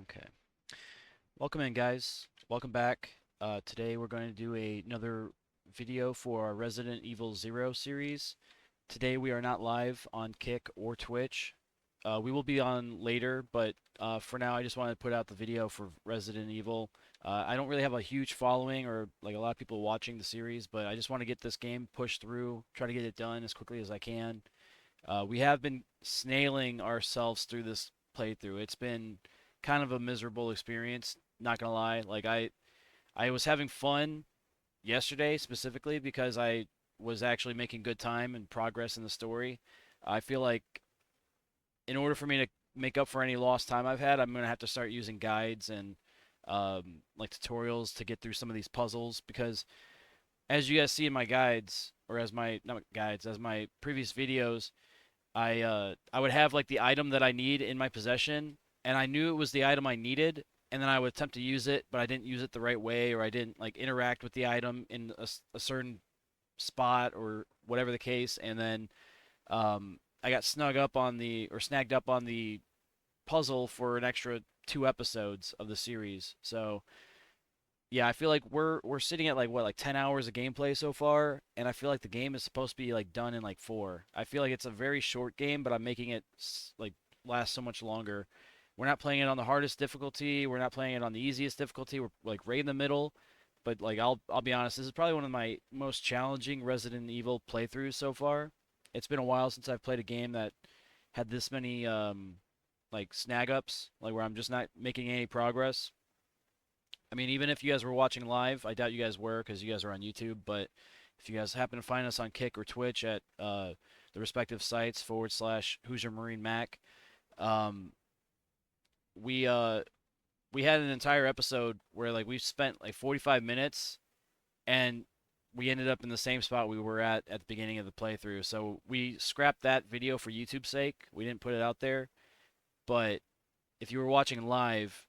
Okay. Welcome in, guys. Welcome back. Today we're going to do another video for our Resident Evil Zero series. Today we are not live on Kick or Twitch. We will be on later, but for now I just wanted to put out the video for Resident Evil. I don't really have a huge following or like a lot of people watching the series, but I just want to get this game pushed through, try to get it done as quickly as I can. We have been snailing ourselves through this playthrough. It's been kind of a miserable experience, not gonna lie. I was having fun yesterday specifically because I was actually making good time and progress in the story. I feel like in order for me to make up for any lost time I've had, I'm gonna have to start using guides and like tutorials to get through some of these puzzles because as you guys see in my guides or as my not guides as my previous videos, I would have like the item that I need in my possession, and I knew it was the item I needed, and then I would attempt to use it, but I didn't use it the right way, or I didn't like interact with the item in a certain spot or whatever the case, and then I got snagged up on the puzzle for an extra 2 episodes of the series. So yeah, I feel like we're sitting at like what, like 10 hours of gameplay so far, and I feel like the game is supposed to be like done in like 4. I feel like it's a very short game, but I'm making it like last so much longer. We're not playing it on the hardest difficulty, we're not playing it on the easiest difficulty. We're like right in the middle. But like I'll be honest, this is probably one of my most challenging Resident Evil playthroughs so far. It's been a while since I've played a game that had this many like snag ups, like where I'm just not making any progress. I mean, even if you guys were watching live, I doubt you guys were because you guys are on YouTube. But if you guys happen to find us on Kick or Twitch at the respective sites / HoosierMarineMAK, um, we we had an entire episode where like we spent like 45 minutes and we ended up in the same spot we were at the beginning of the playthrough. So we scrapped that video for YouTube's sake. We didn't put it out there. But if you were watching live,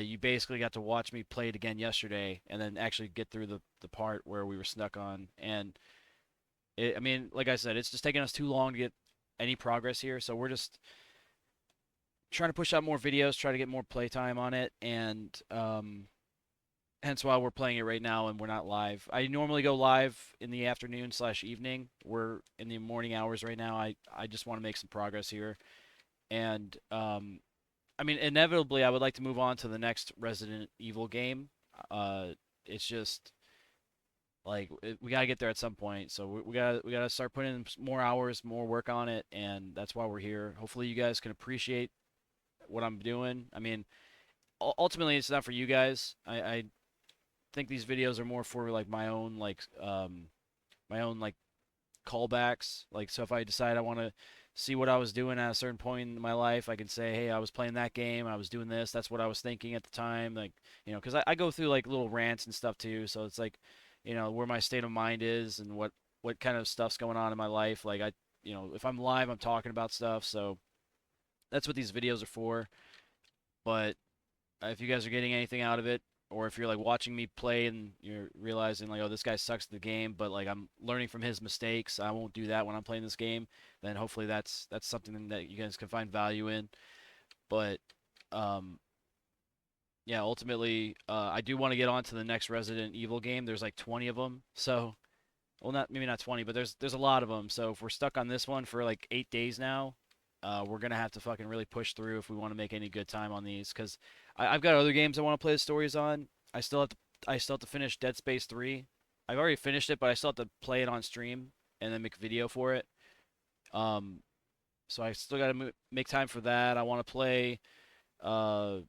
you basically got to watch me play it again yesterday, and then actually get through the part where we were stuck on. And I mean, like I said, it's just taking us too long to get any progress here. So we're just trying to push out more videos, try to get more playtime on it, and hence why we're playing it right now and we're not live. I normally go live in the afternoon / evening. We're in the morning hours right now. I just want to make some progress here, and I mean, inevitably, I would like to move on to the next Resident Evil game. Uh, it's just like we gotta get there at some point. So we gotta start putting in more hours, more work on it, and that's why we're here. Hopefully, you guys can appreciate what I'm doing. I mean, ultimately, it's not for you guys. I think these videos are more for like my own like callbacks. Like, so if I decide I want to see what I was doing at a certain point in my life, I can say, hey, I was playing that game, I was doing this, that's what I was thinking at the time. Like, because I go through like little rants and stuff too. So it's like, where my state of mind is and what kind of stuff's going on in my life. Like, if I'm live, I'm talking about stuff. So that's what these videos are for. But if you guys are getting anything out of it, or if you're like watching me play and you're realizing like, oh, this guy sucks at the game, but like I'm learning from his mistakes, I won't do that when I'm playing this game. Then hopefully that's something that you guys can find value in. But um, yeah, ultimately, I do want to get on to the next Resident Evil game. There's like 20 of them, so well, not maybe not 20, but there's a lot of them. So if we're stuck on this one for like 8 days now, we're gonna have to fucking really push through if we want to make any good time on these. Cause I've got other games I want to play the stories on. I still have to finish Dead Space 3. I've already finished it, but I still have to play it on stream and then make a video for it. Um, so I still got to make time for that. I want to play uh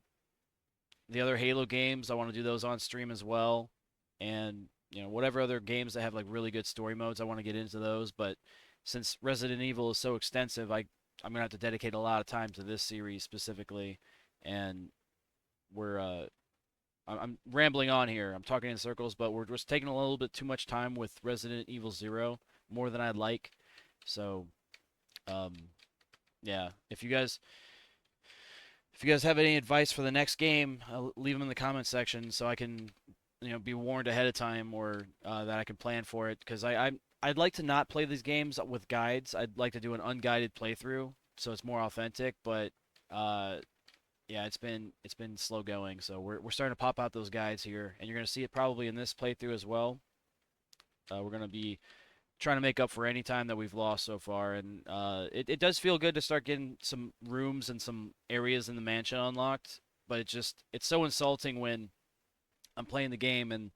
the other Halo games. I want to do those on stream as well, and whatever other games that have like really good story modes, I want to get into those. But since Resident Evil is so extensive, I'm gonna have to dedicate a lot of time to this series specifically, and we're I'm rambling on here. I'm talking in circles, but we're just taking a little bit too much time with Resident Evil Zero, more than I'd like. So, um, yeah, if you guys have any advice for the next game, leave them in the comment section so I can, be warned ahead of time, or that I can plan for it. Because I'd like to not play these games with guides. I'd like to do an unguided playthrough so it's more authentic. But uh, yeah, it's been slow going. So we're starting to pop out those guides here, and you're gonna see it probably in this playthrough as well. We're gonna be trying to make up for any time that we've lost so far, and it does feel good to start getting some rooms and some areas in the mansion unlocked. But it's so insulting when I'm playing the game and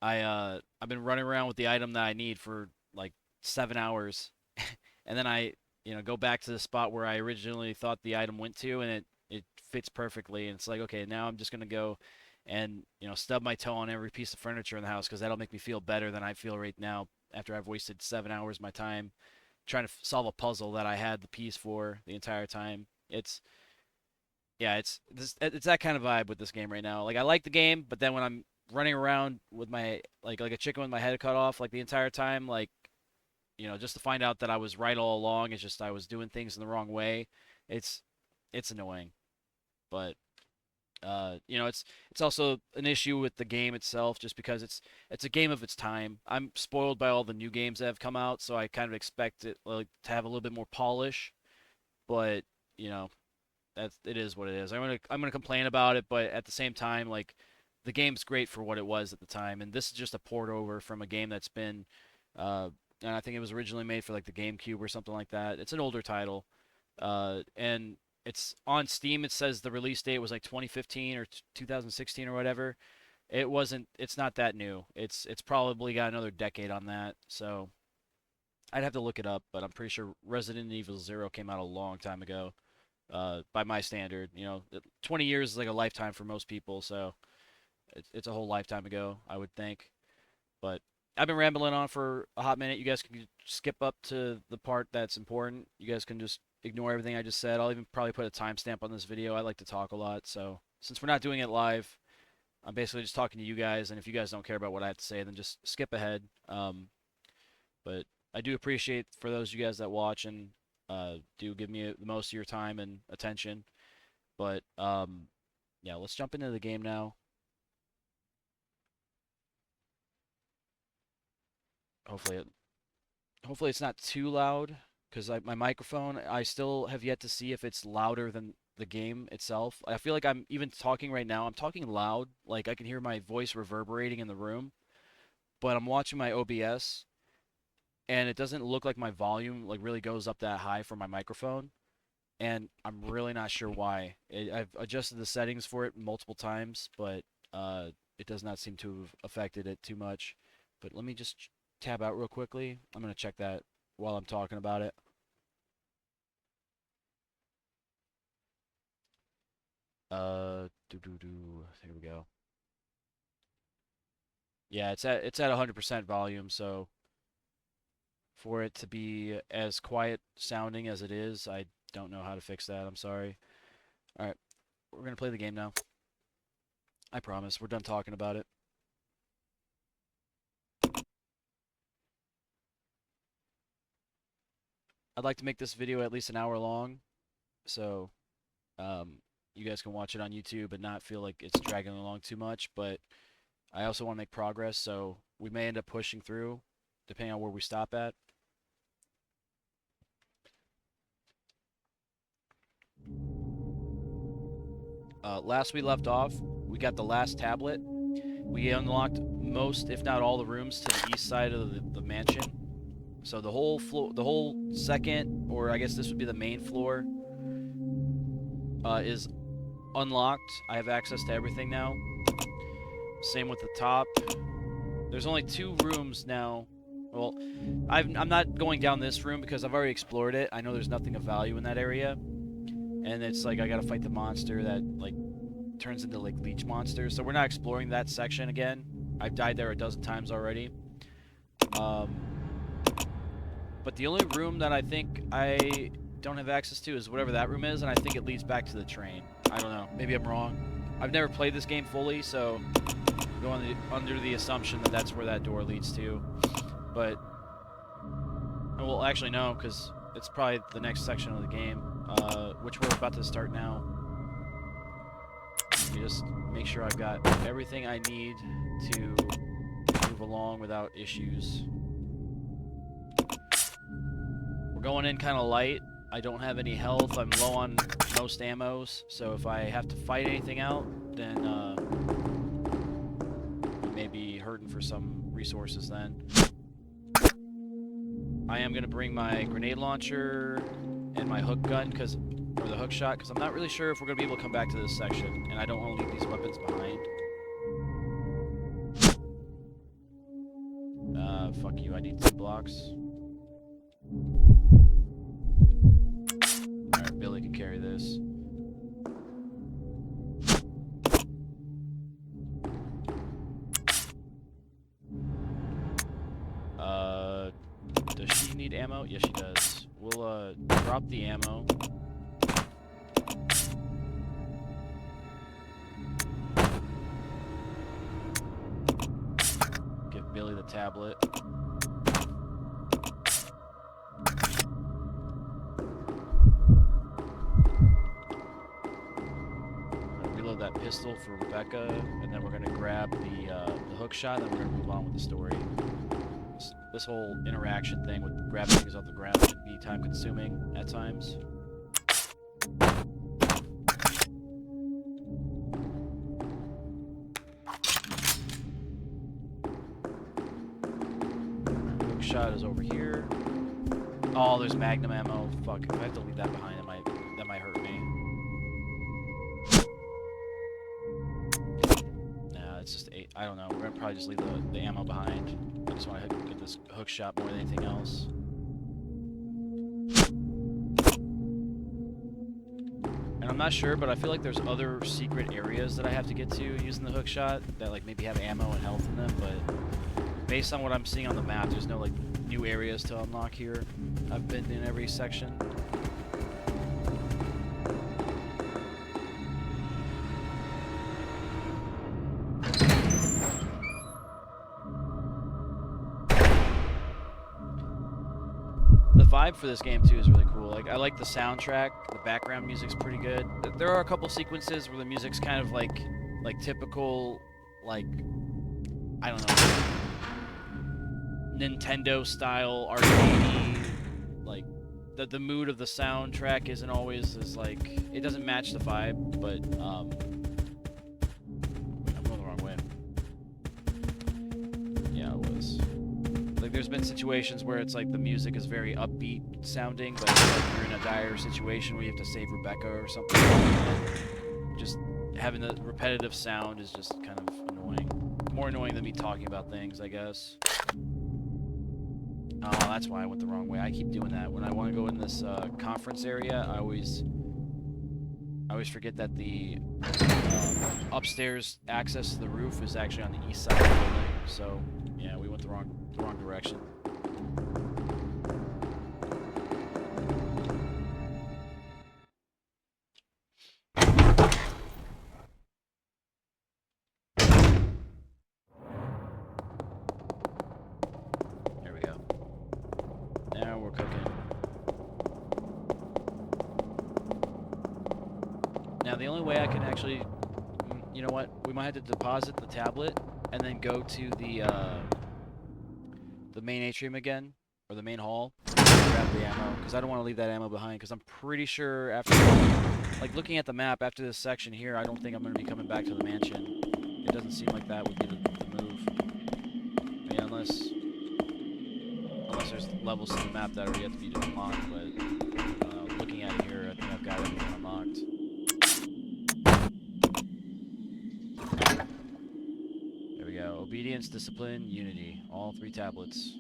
I've been running around with the item that I need for like 7 hours, and then I go back to the spot where I originally thought the item went to, and it fits perfectly, and it's like, okay, now I'm just gonna go and stub my toe on every piece of furniture in the house because that'll make me feel better than I feel right now after I've wasted 7 hours of my time trying to solve a puzzle that I had the piece for the entire time. Yeah, it's that kind of vibe with this game right now. Like I like the game, but then when I'm running around with my like a chicken with my head cut off like the entire time, like just to find out that I was right all along, it's just I was doing things in the wrong way. It's it's annoying, but it's also an issue with the game itself, just because it's a game of its time. I'm spoiled by all the new games that have come out, so I kind of expect it like to have a little bit more polish, but you know it is what it is. I'm gonna complain about it, but at the same time, like the game's great for what it was at the time, and this is just a port over from a game that's been, uh, and I think it was originally made for like the GameCube or something like that. It's an older title, and it's on Steam. It says the release date was like 2015 or 2016 or whatever. It wasn't. It's not that new. It's probably got another decade on that. So I'd have to look it up, but I'm pretty sure Resident Evil Zero came out a long time ago. By my standard, 20 years is like a lifetime for most people, so it's a whole lifetime ago, I would think. But I've been rambling on for a hot minute. You guys can skip up to the part that's important. You guys can just ignore everything I just said. I'll even probably put a timestamp on this video. I like to talk a lot, so since we're not doing it live, I'm basically just talking to you guys. And if you guys don't care about what I have to say, then just skip ahead. But I do appreciate for those of you guys that watch and do give me the most of your time and attention. But yeah, let's jump into the game now. Hopefully, hopefully it's not too loud because my microphone, I still have yet to see if it's louder than the game itself. I feel like I'm even talking right now. I'm talking loud, like I can hear my voice reverberating in the room. But I'm watching my OBS, and it doesn't look like my volume like really goes up that high for my microphone, and I'm really not sure why. I've adjusted the settings for it multiple times, but it does not seem to have affected it too much. But let me just tab out real quickly. I'm gonna check that while I'm talking about it. Here we go. Yeah, it's at 100% volume, so for it to be as quiet sounding as it is, I don't know how to fix that. I'm sorry. All right, we're gonna play the game now. I promise. We're done talking about it. I'd like to make this video at least an hour long, so you guys can watch it on YouTube and not feel like it's dragging along too much. But I also want to make progress, so we may end up pushing through, depending on where we stop at. Last we left off, we got the last tablet. We unlocked most, if not all, the rooms to the east side of the mansion. So the whole floor, the whole second, or I guess this would be the main floor, is unlocked. I have access to everything now. Same with the top. There's only 2 rooms now. Well, I'm not going down this room because I've already explored it. I know there's nothing of value in that area. And it's like I gotta fight the monster that like turns into like leech monsters. So we're not exploring that section again. I've died there a dozen times already. But the only room that I think I don't have access to is whatever that room is, and I think it leads back to the train. I don't know. Maybe I'm wrong. I've never played this game fully, so I'm going under the assumption that that's where that door leads to. But, well, actually no, because it's probably the next section of the game, which we're about to start now. You just make sure I've got everything I need to move along without issues. We're going in kind of light. I don't have any health. I'm low on most ammos, so if I have to fight anything out, then I may be hurting for some resources then. I am going to bring my grenade launcher and my hook gun, or the hook shot, because I'm not really sure if we're going to be able to come back to this section, and I don't want to leave these weapons behind. Fuck you, I need 2 blocks. Alright, Billy can carry this. Does she need ammo? Yes, she does. We'll, drop the ammo. Give Billy the tablet. Reload that pistol for Rebecca, and then we're gonna grab the hook shot, and then we're gonna move on with the story. This whole interaction thing with grabbing things off the ground can be time-consuming at times. Hook shot is over here. Oh, there's magnum ammo. Fuck, if I have to leave that behind, that might hurt me. Nah, it's just I don't know. We're gonna probably just leave the ammo behind. I just want to get this hook shot more than anything else. And I'm not sure, but I feel like there's other secret areas that I have to get to using the hook shot that like maybe have ammo and health in them, but based on what I'm seeing on the map, there's no like new areas to unlock here. I've been in every section. The vibe for this game too is really cool. Like I like the soundtrack. The background music's pretty good. There are a couple sequences where the music's kind of like typical, like I don't know, Nintendo style arcadey. Like the mood of the soundtrack isn't always as like it doesn't match the vibe, but I'm going the wrong way. Yeah, it was. Like there's been situations where it's like the music is very upbeat sounding, but it's like you're in a dire situation where you have to save Rebecca or something. And just having the repetitive sound is just kind of annoying. More annoying than me talking about things, I guess. Oh, that's why I went the wrong way. I keep doing that. When I want to go in this conference area, I always forget that the upstairs access to the roof is actually on the east side of the building. So, yeah, we went the wrong direction. There we go. Now we're cooking. Now the only way I can actually, you know what? We might have to deposit the tablet and then go to the main atrium again, or the main hall, and grab the ammo, because I don't want to leave that ammo behind, because I'm pretty sure after, like, looking at the map, after this section here, I don't think I'm going to be coming back to the mansion. It doesn't seem like that would be the move. I mean, unless there's levels to the map that are yet to be unlocked, but looking at it here, I think I've got everything unlocked. There we go. Obedience, discipline, unity. All 3 tablets.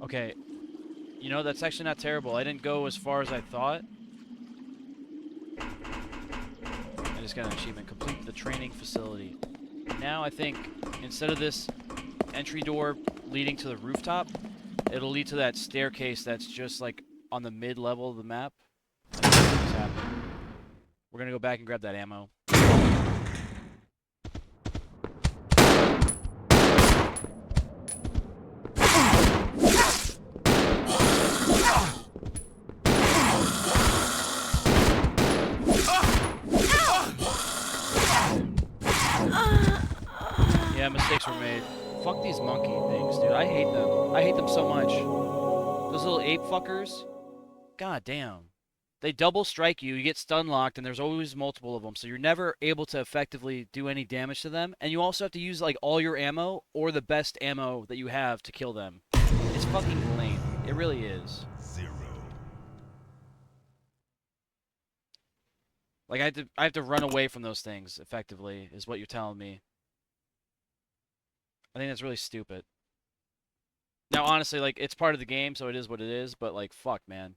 Okay, you know, that's actually not terrible. I didn't go as far as I thought. I just got an achievement. Complete the training facility. Now I think, instead of this entry door leading to the rooftop, it'll lead to that staircase that's just, like, on the mid-level of the map. I think that's what's happening. We're gonna go back and grab that ammo. Fuck these monkey things, dude. I hate them. I hate them so much. Those little ape fuckers. God damn. They double strike you, you get stun locked, and there's always multiple of them, so you're never able to effectively do any damage to them. And you also have to use like all your ammo or the best ammo that you have to kill them. It's fucking lame. It really is. Like I have to run away from those things effectively, is what you're telling me. I think that's really stupid. Now, honestly, like it's part of the game, so it is what it is. But like, fuck, man.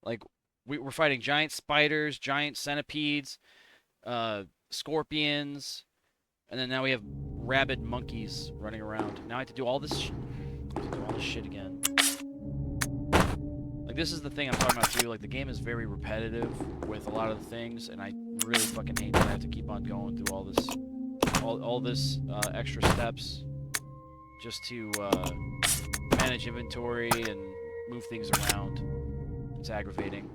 Like we're fighting giant spiders, giant centipedes, scorpions, and then now we have rabid monkeys running around. Now I have to do all this. I have to do all this shit again. Like this is the thing I'm talking about too. Like the game is very repetitive with a lot of the things, and I really fucking hate that I have to keep on going through all this extra steps just to manage inventory and move things around. It's aggravating.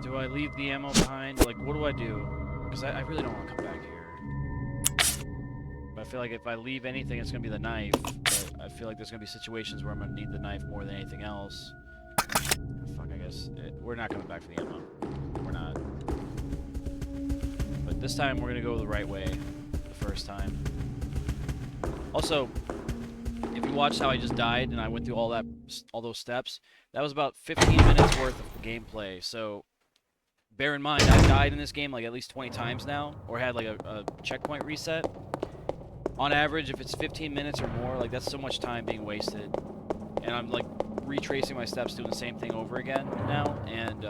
Do I leave the ammo behind? Like, what do I do? Because I really don't want to come back here. But I feel like if I leave anything, it's going to be the knife. But I feel like there's going to be situations where I'm going to need the knife more than anything else. Fuck, I guess. We're not coming back for the ammo. We're not. But this time, we're going to go the right way. The first time. Also, if you watched how I just died and I went through all those steps, that was about 15 minutes worth of gameplay. So bear in mind, I've died in this game like at least 20 times now, or had like a checkpoint reset. On average, if it's 15 minutes or more, like that's so much time being wasted. And I'm like retracing my steps, doing the same thing over again now. And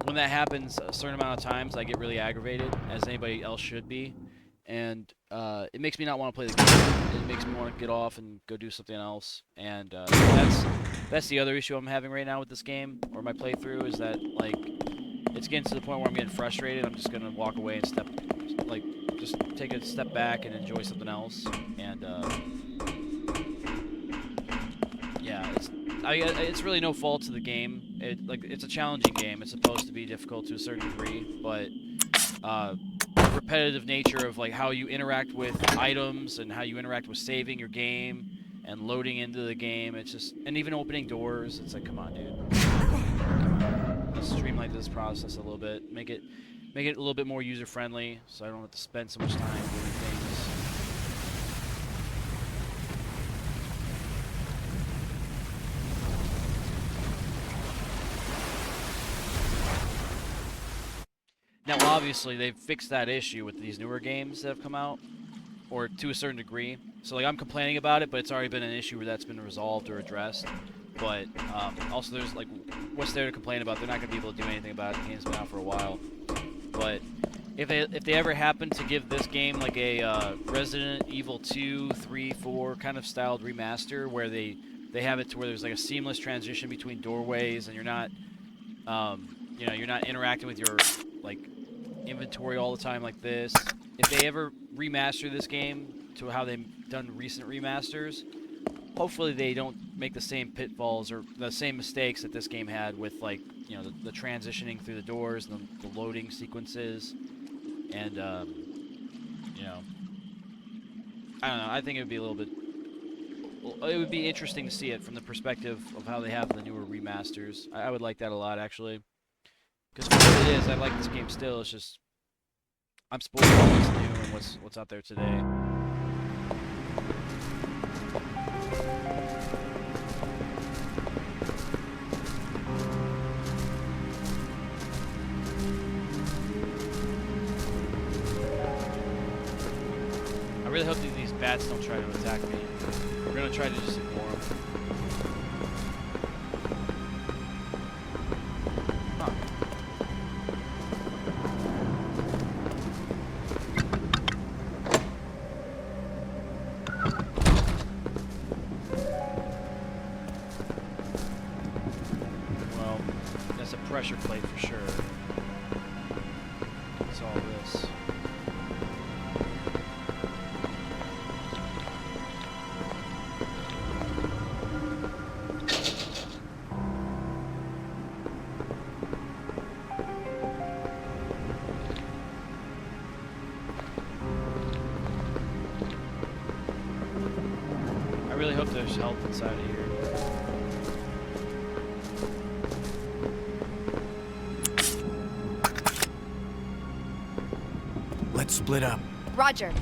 when that happens a certain amount of times, I get really aggravated, as anybody else should be. And it makes me not want to play the game. It makes me want to get off and go do something else. And that's the other issue I'm having right now with this game, or my playthrough, is that like it's getting to the point where I'm getting frustrated. I'm just gonna walk away and just take a step back and enjoy something else. And yeah, it's really no fault to the game. It's a challenging game. It's supposed to be difficult to a certain degree, but the repetitive nature of like how you interact with items and how you interact with saving your game and loading into the game, it's just, and even opening doors, it's like, come on, dude. Let's streamline this process a little bit, make it a little bit more user friendly, so I don't have to spend so much time doing things. Now, obviously, they've fixed that issue with these newer games that have come out, or to a certain degree. So, like, I'm complaining about it, but it's already been an issue where that's been resolved or addressed. But also, there's like, what's there to complain about? They're not going to be able to do anything about it. The game's been out for a while. But if they ever happen to give this game like a Resident Evil 2, 3, 4 kind of styled remaster, where they have it to where there's like a seamless transition between doorways, and you're not, you're not interacting with your like inventory all the time like this. If they ever remaster this game to how they've done recent remasters, hopefully they don't make the same pitfalls or the same mistakes that this game had with, like, you know, the transitioning through the doors, the loading sequences, and you know, I don't know. I think it would be a little bit. It would be interesting to see it from the perspective of how they have the newer remasters. I would like that a lot, actually, because for what it is, I like this game still. It's just I'm spoiled by what's new and what's out there today. I really hope that these bats don't try to attack me. We're gonna try to just ignore them. Huh. pressure plate for sure. What's all this? I really hope there's help inside of here. Let's split up. Roger.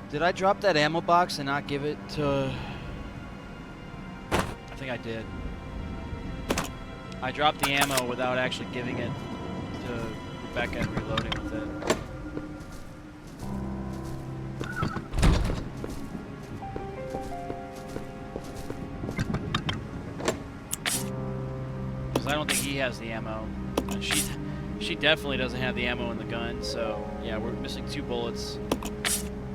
Did I drop that ammo box and not give it to... I think I did. I dropped the ammo without actually giving it to Rebecca and reloading with it. Because I don't think he has the ammo. And she definitely doesn't have the ammo in the gun, so yeah, we're missing 2 bullets.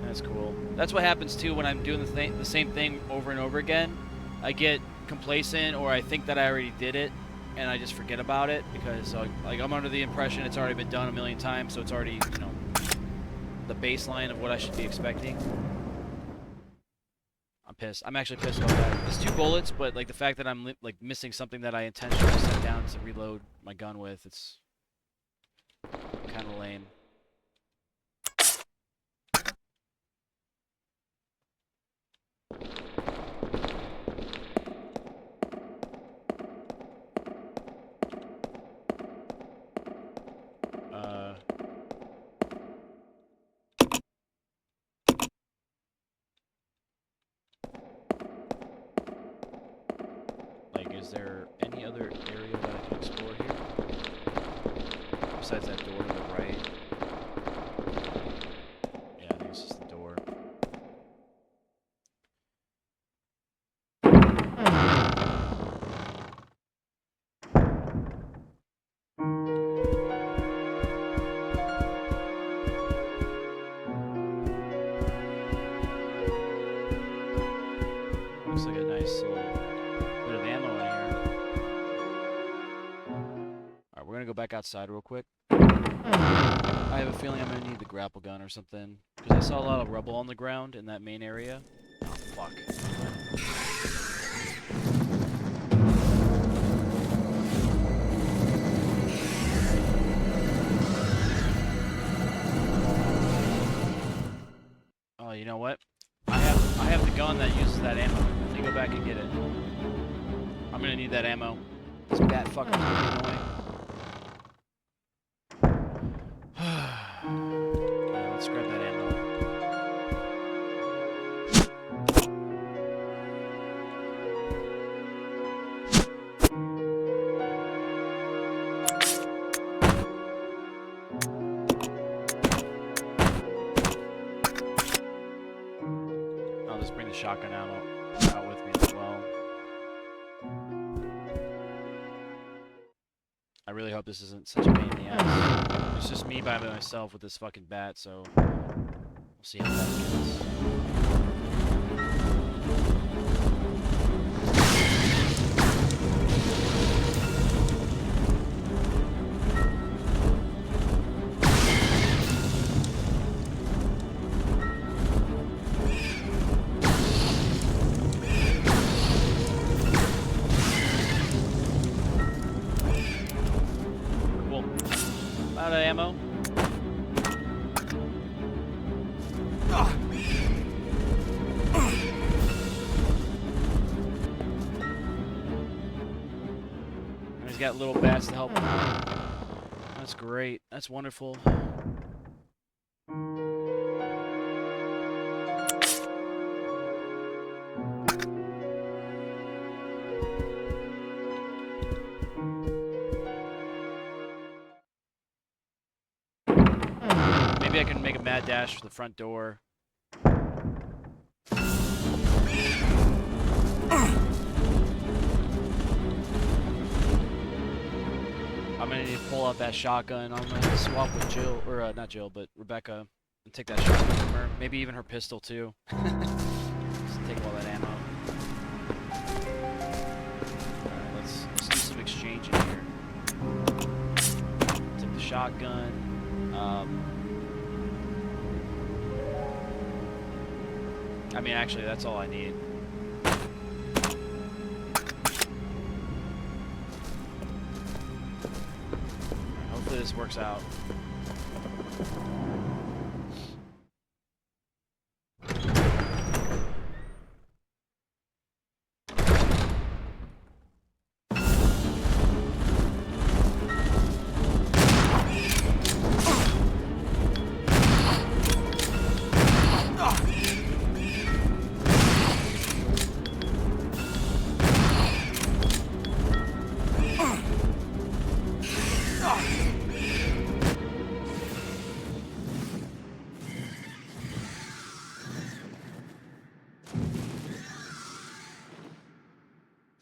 That's cool. That's what happens too when I'm doing the same thing over and over again. I get complacent, or I think that I already did it, and I just forget about it because like I'm under the impression it's already been done a million times, so it's already, you know, the baseline of what I should be expecting. I'm pissed. I'm actually pissed about that. It's 2 bullets, but like the fact that I'm like missing something that I intentionally set down to reload my gun with, it's kind of lame. Like, is there any other area that I can explore here? Besides that door to the right? Yeah, I think it's just the door. Looks like a nice little bit of ammo in here. Alright, we're gonna go back outside real quick. I have a feeling I'm gonna need the grapple gun or something, because I saw a lot of rubble on the ground in that main area. Oh, fuck. Oh, you know what? I have the gun that uses that ammo. Let me go back and get it. I'm gonna need that ammo. This bat fucker's gonna be annoying. Yeah, let's grab that ammo. I'll just bring the shotgun ammo out with me as well. I really hope this isn't such a pain in the ass. It's just me by myself with this fucking bat, so we'll see how that goes. Out of ammo. And he's got little bats to help him out. That's great. That's wonderful. Maybe I can make a mad dash for the front door. I'm gonna need to pull out that shotgun. I'm gonna swap with Jill, or not Jill, but Rebecca, and take that shotgun from her. Maybe even her pistol too. Just take all that ammo. Alright, let's do some exchanging here. Take the shotgun. I mean, actually, that's all I need. Hopefully this works out.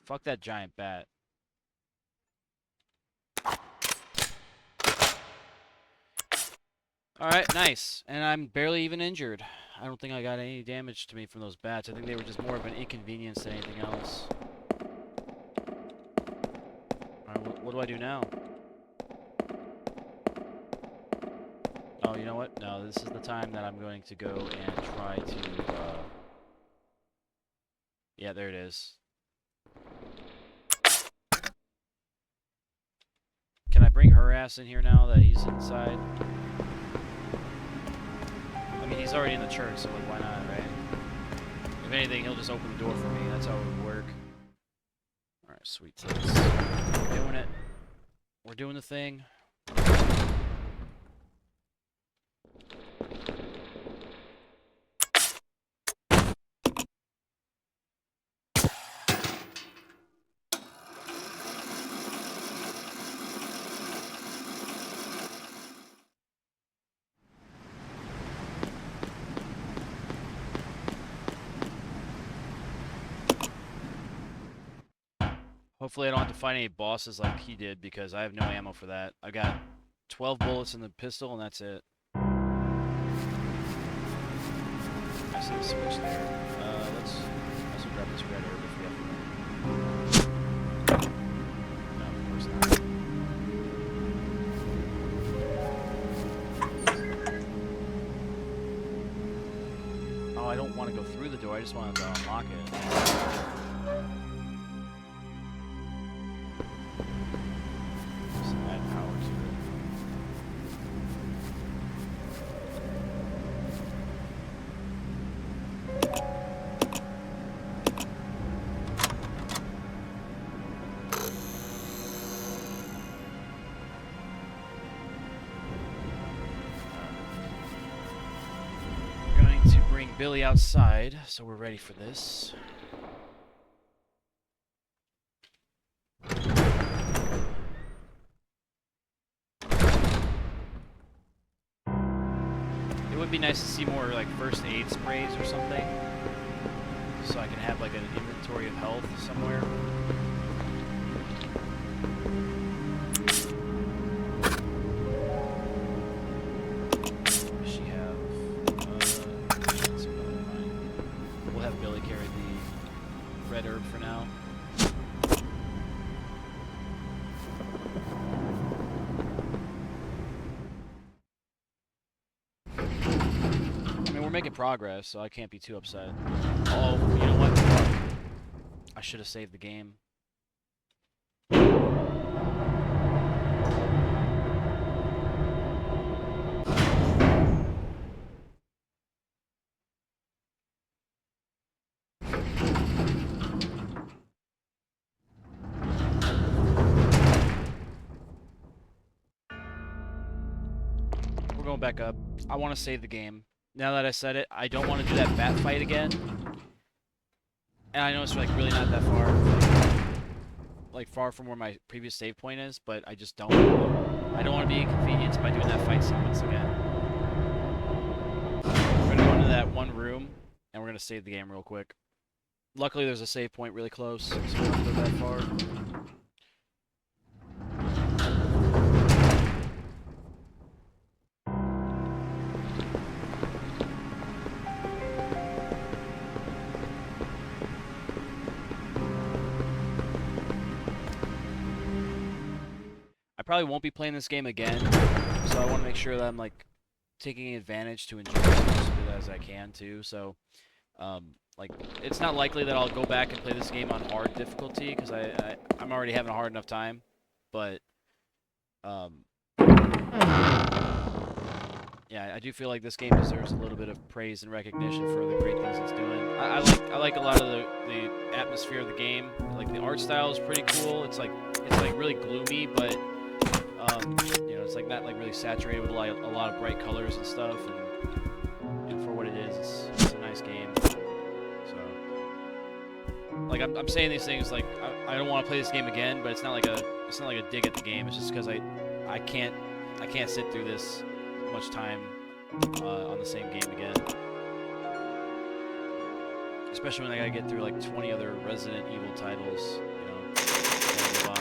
Fuck that giant bat. Alright, nice. And I'm barely even injured. I don't think I got any damage to me from those bats. I think they were just more of an inconvenience than anything else. Alright, what do I do now? Oh, you know what? No, this is the time that I'm going to go and try to, yeah, there it is. Can I bring her ass in here now that he's inside? I mean, he's already in the church, so like, why not, right? If anything, he'll just open the door for me. That's how it would work. Alright, sweet tits. We're doing it. We're doing the thing. Hopefully I don't have to fight any bosses like he did, because I have no ammo for that. I got 12 bullets in the pistol, and that's it. I see a switch there. Let's also grab this red herb if we have to. No, of course not. Oh, I don't want to go through the door. I just want to unlock it. Billy outside, so we're ready for this. It would be nice to see more like first aid sprays or something, so I can have like an inventory of health somewhere. Red herb for now. I mean, we're making progress, so I can't be too upset. Oh, you know what? I should have saved the game. We're going back up. I want to save the game. Now that I said it, I don't want to do that bat fight again. And I know it's like really not that far, like far from where my previous save point is, but I just don't. I don't want to be inconvenienced by doing that fight sequence again. We're gonna go into that one room, and we're gonna save the game real quick. Luckily, there's a save point really close, so we don't have to go that far. probably won't be playing this game again, so I want to make sure that I'm like taking advantage to enjoy as much of it as I can too. So, like, it's not likely that I'll go back and play this game on hard difficulty because I'm already having a hard enough time. But, yeah, I do feel like this game deserves a little bit of praise and recognition for the great things it's doing. I like a lot of the atmosphere of the game. Like the art style is pretty cool. It's like really gloomy, but you know, it's like not like really saturated with like a lot of bright colors and stuff. And for what it is, it's a nice game. So, like I'm saying these things like I don't want to play this game again, but it's not like a dig at the game. It's just because I can't sit through this much time on the same game again. Especially when I gotta get through like 20 other Resident Evil titles, you know. Move on.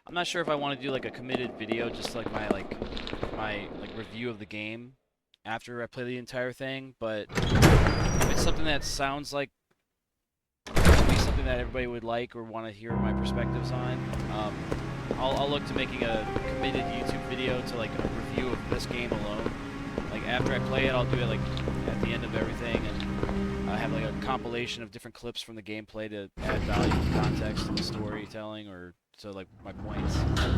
I'm not sure if I want to do like a committed video, just like my review of the game after I play the entire thing. But if it's something that sounds like maybe something that everybody would like or want to hear my perspectives on, I'll look to making a committed YouTube video to like a review of this game alone. Like after I play it, I'll do it like at the end of everything, and I have like a compilation of different clips from the gameplay to add value and context to the storytelling or to like my points. But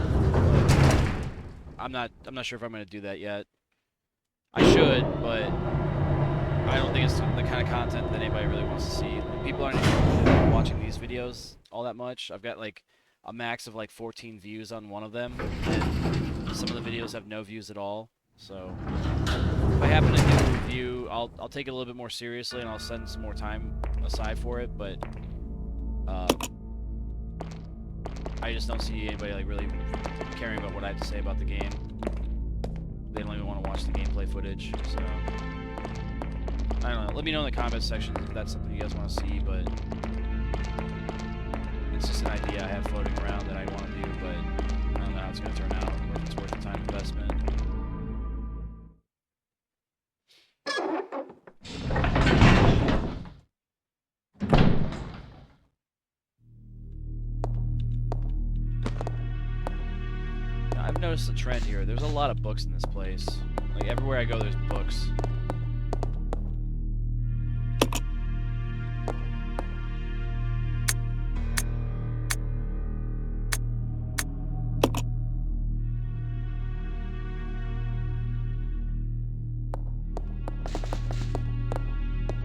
I'm not sure if I'm gonna do that yet. I should, but I don't think it's the kind of content that anybody really wants to see. Like, people aren't even watching these videos all that much. I've got like a max of like 14 views on one of them, and some of the videos have no views at all. So if I happen to do a review, I'll take it a little bit more seriously and I'll send some more time aside for it. But I just don't see anybody like really caring about what I have to say about the game. They don't even want to watch the gameplay footage. So I don't know. Let me know in the comments section if that's something you guys want to see. But it's just an idea I have floating around that I want to do. But I don't know how it's going to turn out or if it's worth the time investment. I've noticed a trend here. There's a lot of books in this place. Like everywhere I go, there's books.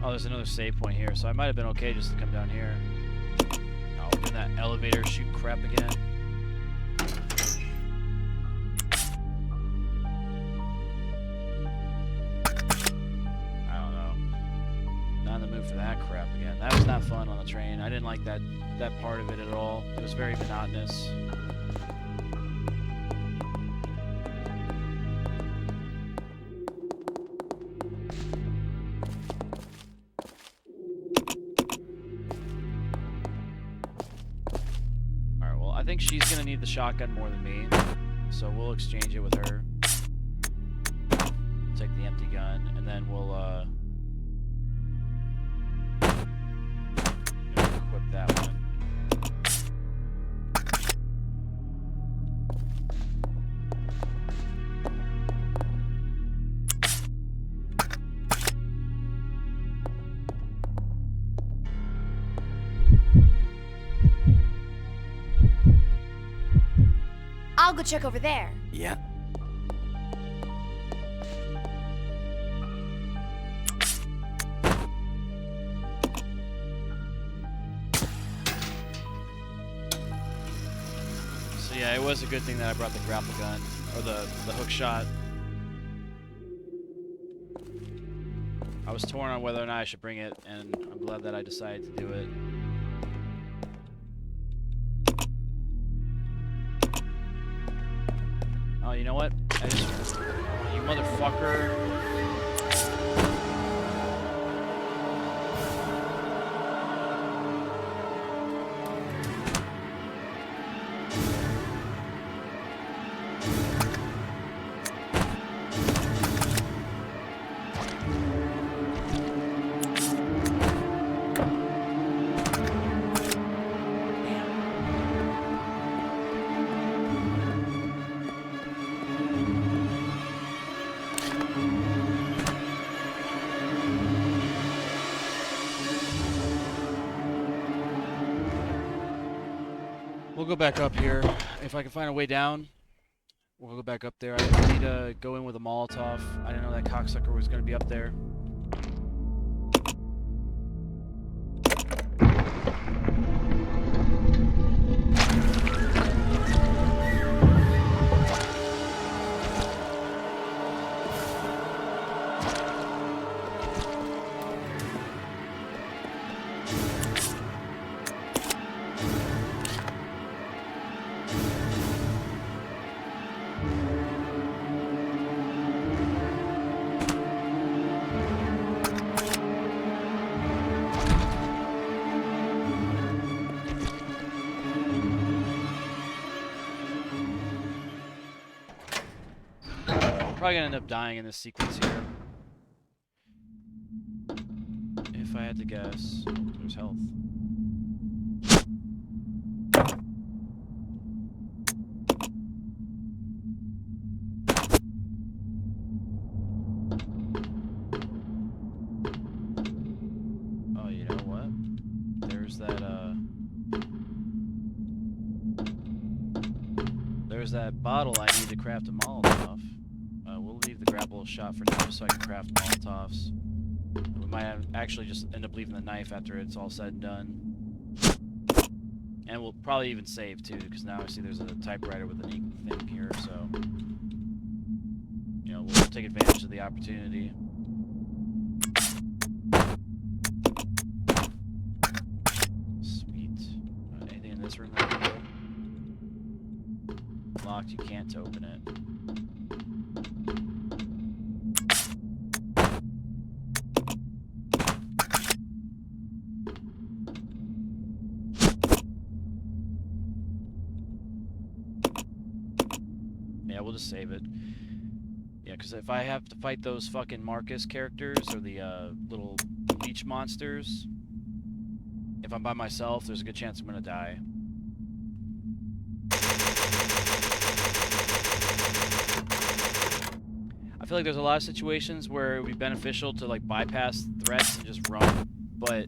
Oh, there's another save point here, so I might have been okay just to come down here. Oh, in that elevator shooting crap again. For that crap again. That was not fun on the train. I didn't like that part of it at all. It was very monotonous. Alright, well, I think she's gonna need the shotgun more than me, so we'll exchange it with her. Take the empty gun, and then we'll equip that one. I'll go check over there. Yeah. So yeah, it was a good thing that I brought the grapple gun, or the hook shot. I was torn on whether or not I should bring it, and I'm glad that I decided to do it. Oh, you know what? You motherfucker. We'll go back up here. If I can find a way down, we'll go back up there. I need to go in with a Molotov. I didn't know that cocksucker was going to be up there. Probably gonna end up dying in this sequence here. If I had to guess. Oh, there's health. Oh, you know what? There's that bottle I need to craft a Molotov. We'll leave the grapple shot for now so I can craft Molotovs. We might actually just end up leaving the knife after it's all said and done. And we'll probably even save too, because now I see there's a typewriter with an ink thing here, so you know, we'll take advantage of the opportunity. Sweet. Anything in this room that can go? Locked, you can't open it. Yeah, we'll just save it. Yeah, because if I have to fight those fucking Marcus characters, or the little leech monsters, if I'm by myself, there's a good chance I'm gonna die. I feel like there's a lot of situations where it would be beneficial to like bypass threats and just run, but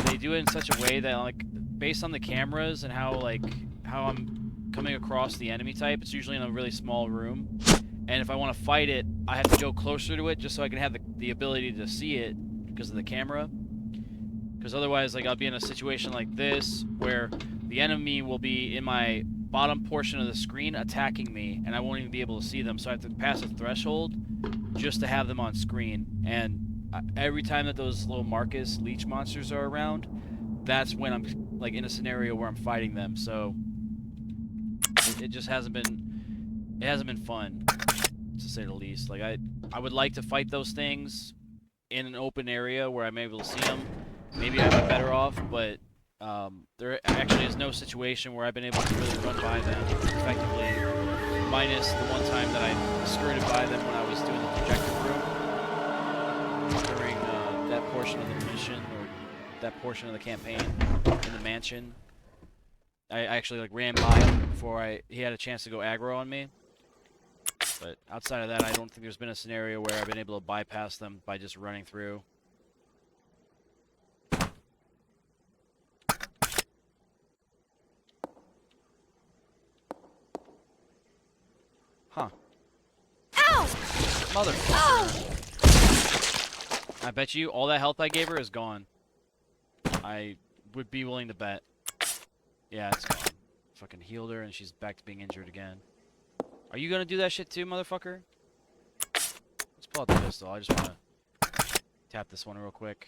they do it in such a way that, like, based on the cameras and how I'm coming across the enemy type, it's usually in a really small room, and if I want to fight it, I have to go closer to it just so I can have the ability to see it because of the camera. Because otherwise, like, I'll be in a situation like this where the enemy will be in my bottom portion of the screen attacking me, and I won't even be able to see them, so I have to pass a threshold just to have them on screen. And every time that those little Marcus leech monsters are around, that's when I'm like in a scenario where I'm fighting them. So it just hasn't been fun, to say the least. Like, I would like to fight those things in an open area where I'm able to see them. Maybe I'd be better off, but there actually is no situation where I've been able to really run by them effectively, minus the one time that I skirted by them when I was doing the projector room during that portion of the mission, or that portion of the campaign in the mansion. I actually like ran by him before he had a chance to go aggro on me. But outside of that, I don't think there's been a scenario where I've been able to bypass them by just running through. Huh. Ow! Motherfucker. Oh! I bet you all that health I gave her is gone. I would be willing to bet. Yeah, it's gone. Fucking healed her and she's back to being injured again. Are you gonna do that shit too, motherfucker? Let's pull out the pistol. I just wanna tap this one real quick.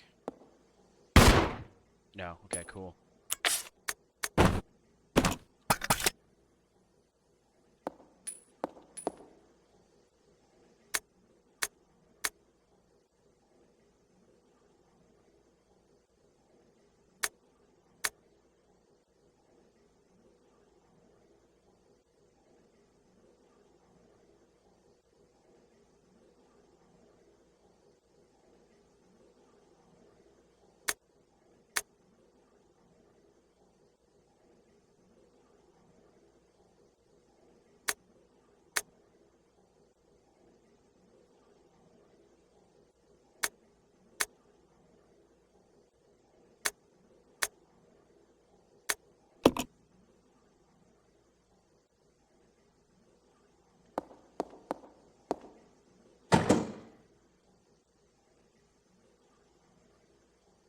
No. Okay, cool.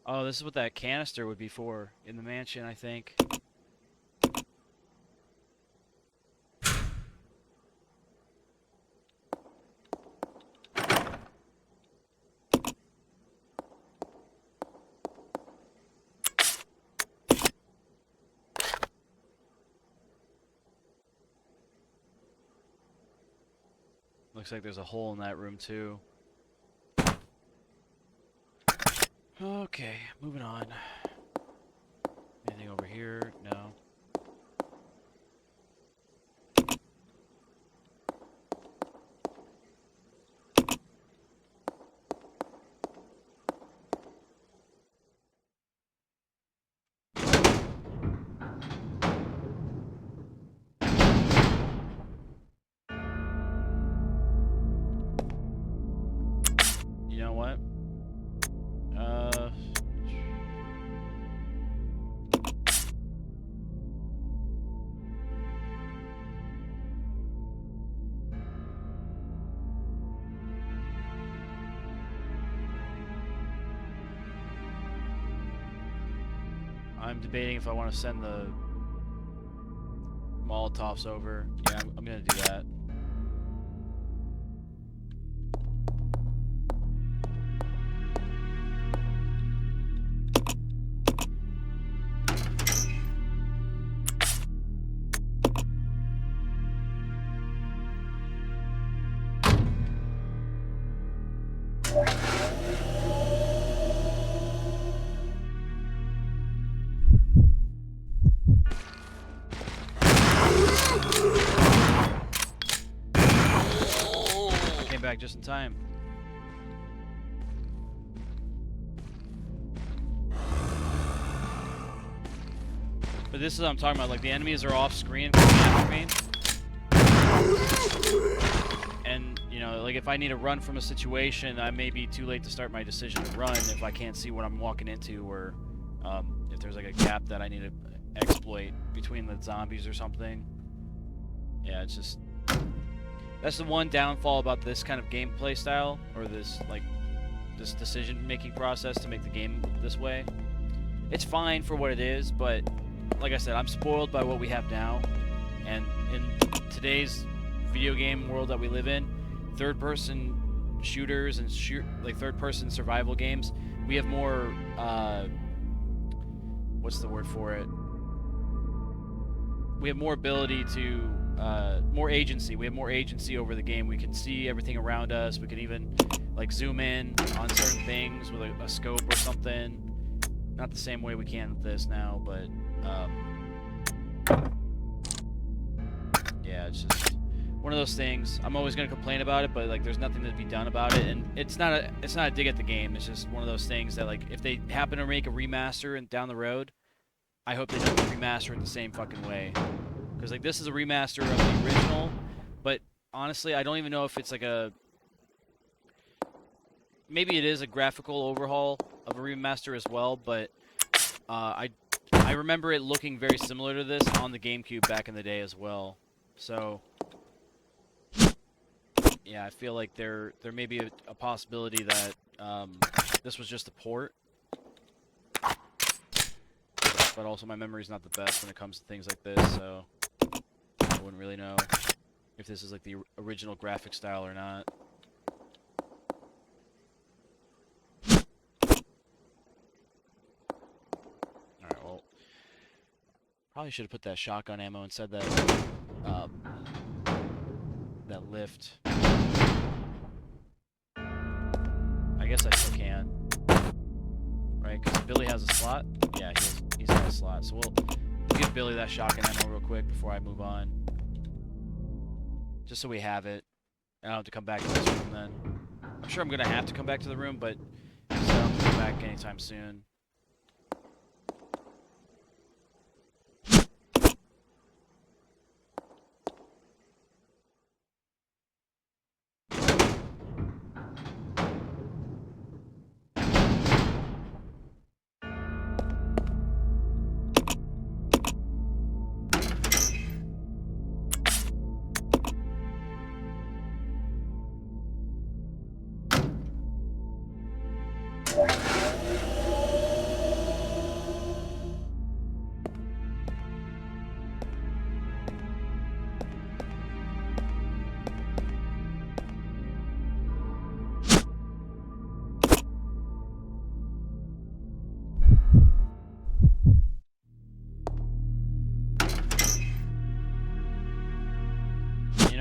Oh, this is what that canister would be for in the mansion, I think. Looks like there's a hole in that room too. Okay, moving on. Anything over here? No. You know what? Uh, I'm debating if I want to send the Molotovs over. Yeah, I'm gonna do that. Came back just in time. But this is what I'm talking about. Like, the enemies are off screen coming after me. And, you know, like, if I need to run from a situation, I may be too late to start my decision to run if I can't see what I'm walking into, or if there's, like, a gap that I need to exploit between the zombies or something. Yeah, it's just... That's the one downfall about this kind of gameplay style, or this, like, this decision-making process to make the game this way. It's fine for what it is, but like I said, I'm spoiled by what we have now, and in today's video game world that we live in, third-person shooters and third-person survival games, we have more, what's the word for it? We have more ability to, more agency. We have more agency over the game. We can see everything around us. We can even, like, zoom in on certain things with a scope or something. Not the same way we can with this now, but, yeah, it's just one of those things. I'm always going to complain about it, but, like, there's nothing to be done about it, and it's not a dig at the game. It's just one of those things that, like, if they happen to make a remaster and down the road, I hope they don't remaster it the same fucking way. Because, like, this is a remaster of the original, but honestly, I don't even know if it's like a... Maybe it is a graphical overhaul of a remaster as well, but I remember it looking very similar to this on the GameCube back in the day as well. So, yeah, I feel like there may be a possibility that this was just a port. But also my memory's not the best when it comes to things like this, so I wouldn't really know if this is like the original graphic style or not. Alright, well, probably should have put that shotgun ammo inside that, that lift. I guess I still can. Right, because Billy has a slot? Yeah, he's got a slot. So we'll give Billy that shotgun ammo real quick before I move on. Just so we have it. I don't have to come back to this room then. I'm sure I'm going to have to come back to the room, but just I don't have to come back anytime soon.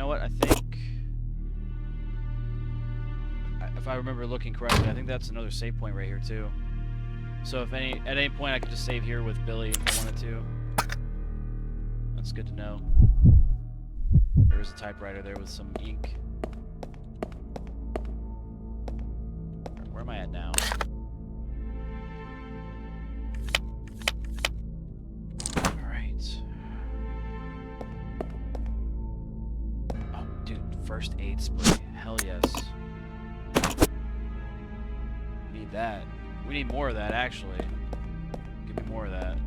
know what? I think, if I remember looking correctly, I think that's another save point right here too. So if at any point I could just save here with Billy if I wanted to. That's good to know. There is a typewriter there with some ink. Where am I at now? Alright. Oh, dude, first aid spray. Hell yes. We need that. We need more of that, actually. Give me more of that.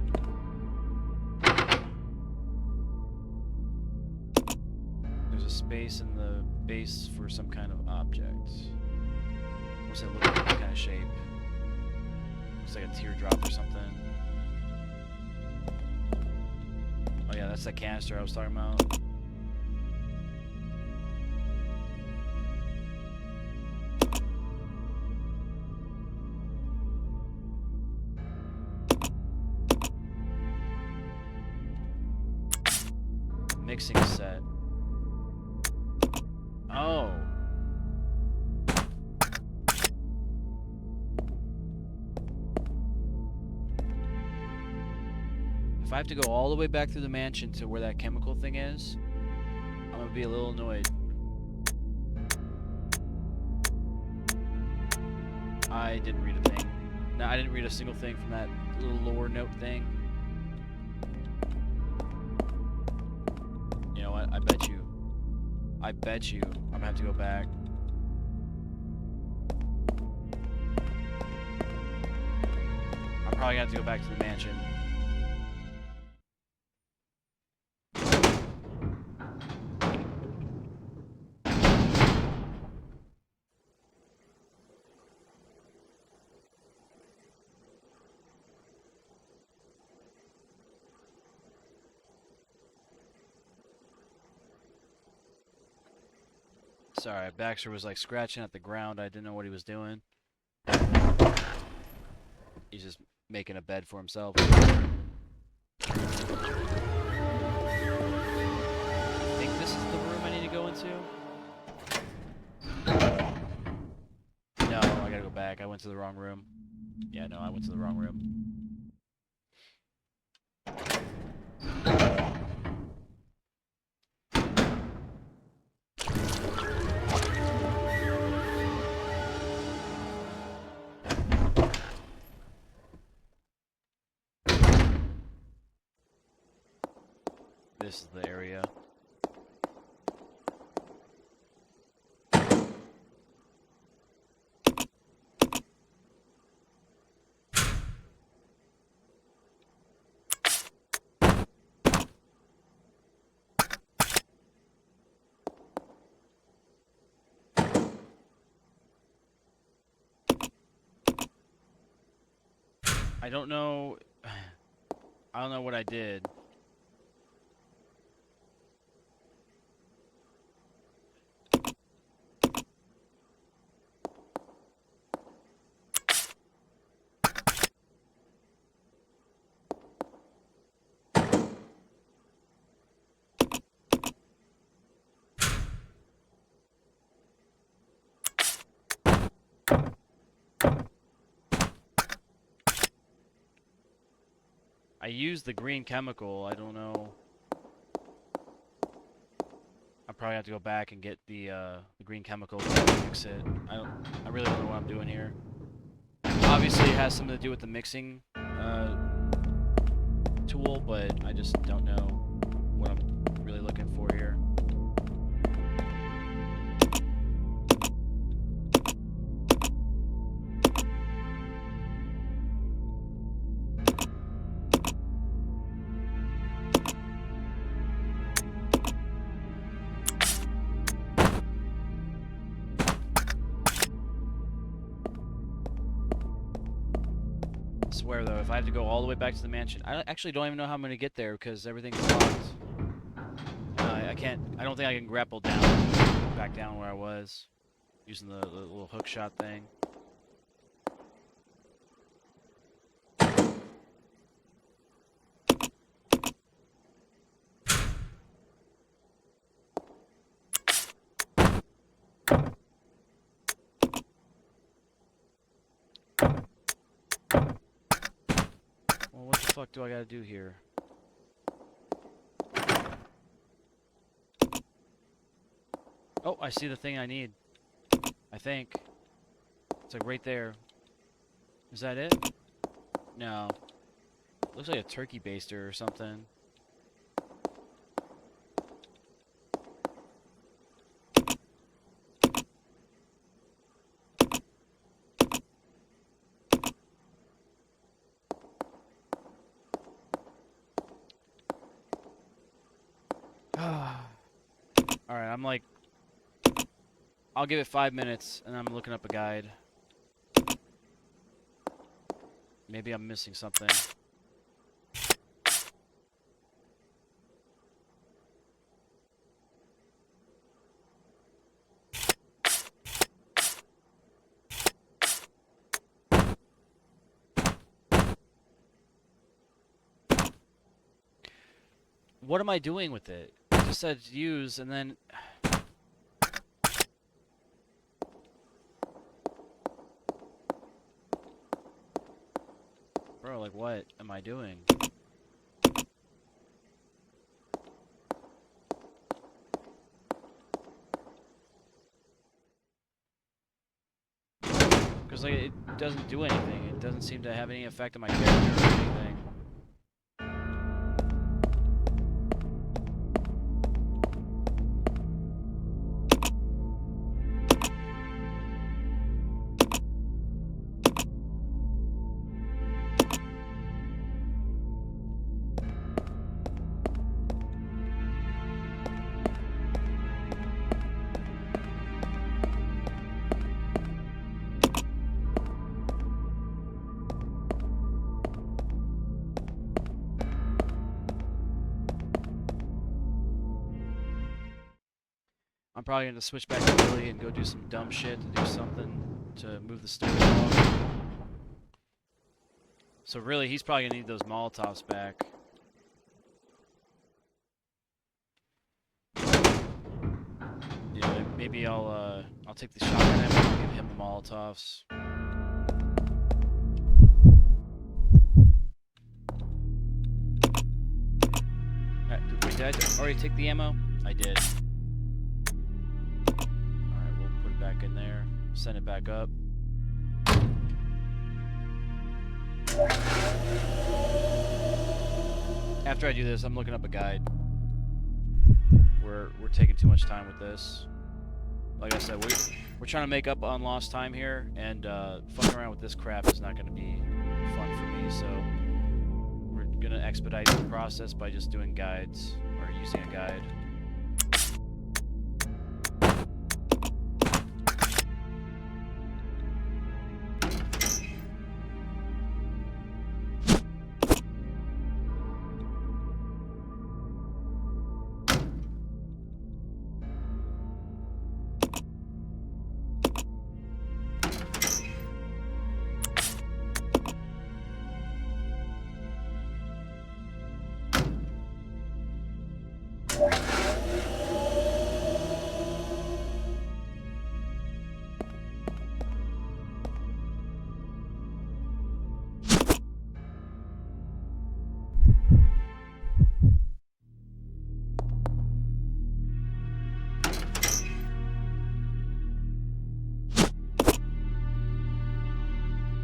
There's a space in the base for some kind of object. What's it look like? What kind of shape? Looks like a teardrop or something. Oh yeah, that's that canister I was talking about. Mixing set. Oh. If I have to go all the way back through the mansion to where that chemical thing is, I'm gonna be a little annoyed. I didn't read a thing. No, I didn't read a single thing from that little lore note thing. You know what? I bet you I'm gonna have to go back. I'm probably gonna have to go back to the mansion. Sorry, Baxter was like scratching at the ground. I didn't know what he was doing. He's just making a bed for himself. I think this is the room I need to go into. No, I gotta go back. I went to the wrong room. Yeah, no, I went to the wrong room. This is the area. I don't know. I don't know what I did. I used the green chemical. I don't know. I probably have to go back and get the green chemical and mix it. I really don't know what I'm doing here. Obviously, it has something to do with the mixing tool, but I just don't know what I'm really looking for here. I swear though, if I have to go all the way back to the mansion, I actually don't even know how I'm gonna get there because everything's locked. I can't. I don't think I can grapple down, back down where I was, using the little hook shot thing. fuck do I gotta do here? Oh, I see the thing I need. I think. It's like right there. Is that it? No. Looks like a turkey baster or something. Alright, I'm like... I'll give it 5 minutes, and I'm looking up a guide. Maybe I'm missing something. What am I doing with it? It just said use, and then... Bro, like what am I doing? Because like it doesn't do anything. It doesn't seem to have any effect on my character or anything. I'm probably going to switch back to Billy and go do some dumb shit to do something to move the story along. So really, he's probably going to need those Molotovs back. Yeah, maybe I'll take the shotgun ammo and give him the Molotovs. Wait, did I already take the ammo? I did. Alright, we'll put it back in there. Send it back up. After I do this, I'm looking up a guide. We're taking too much time with this. Like I said, we're trying to make up on lost time here, and fucking around with this crap is not going to be fun for me, so we're going to expedite the process by just doing guides, or using a guide.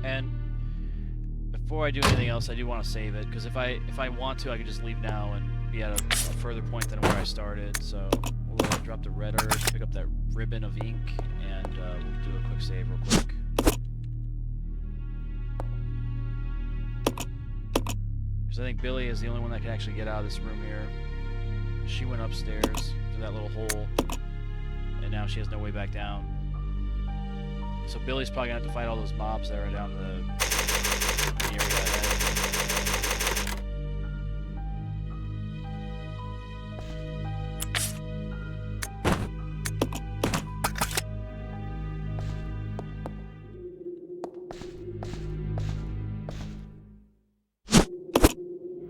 And before I do anything else, I do want to save it, because if I want to, I can just leave now and be at a further point than where I started. So we'll drop the red earth, pick up that ribbon of ink, and we'll do a quick save real quick. Because I think Billy is the only one that can actually get out of this room here. She went upstairs through that little hole, and now she has no way back down. So Billy's probably gonna have to fight all those mobs that are down the area ahead.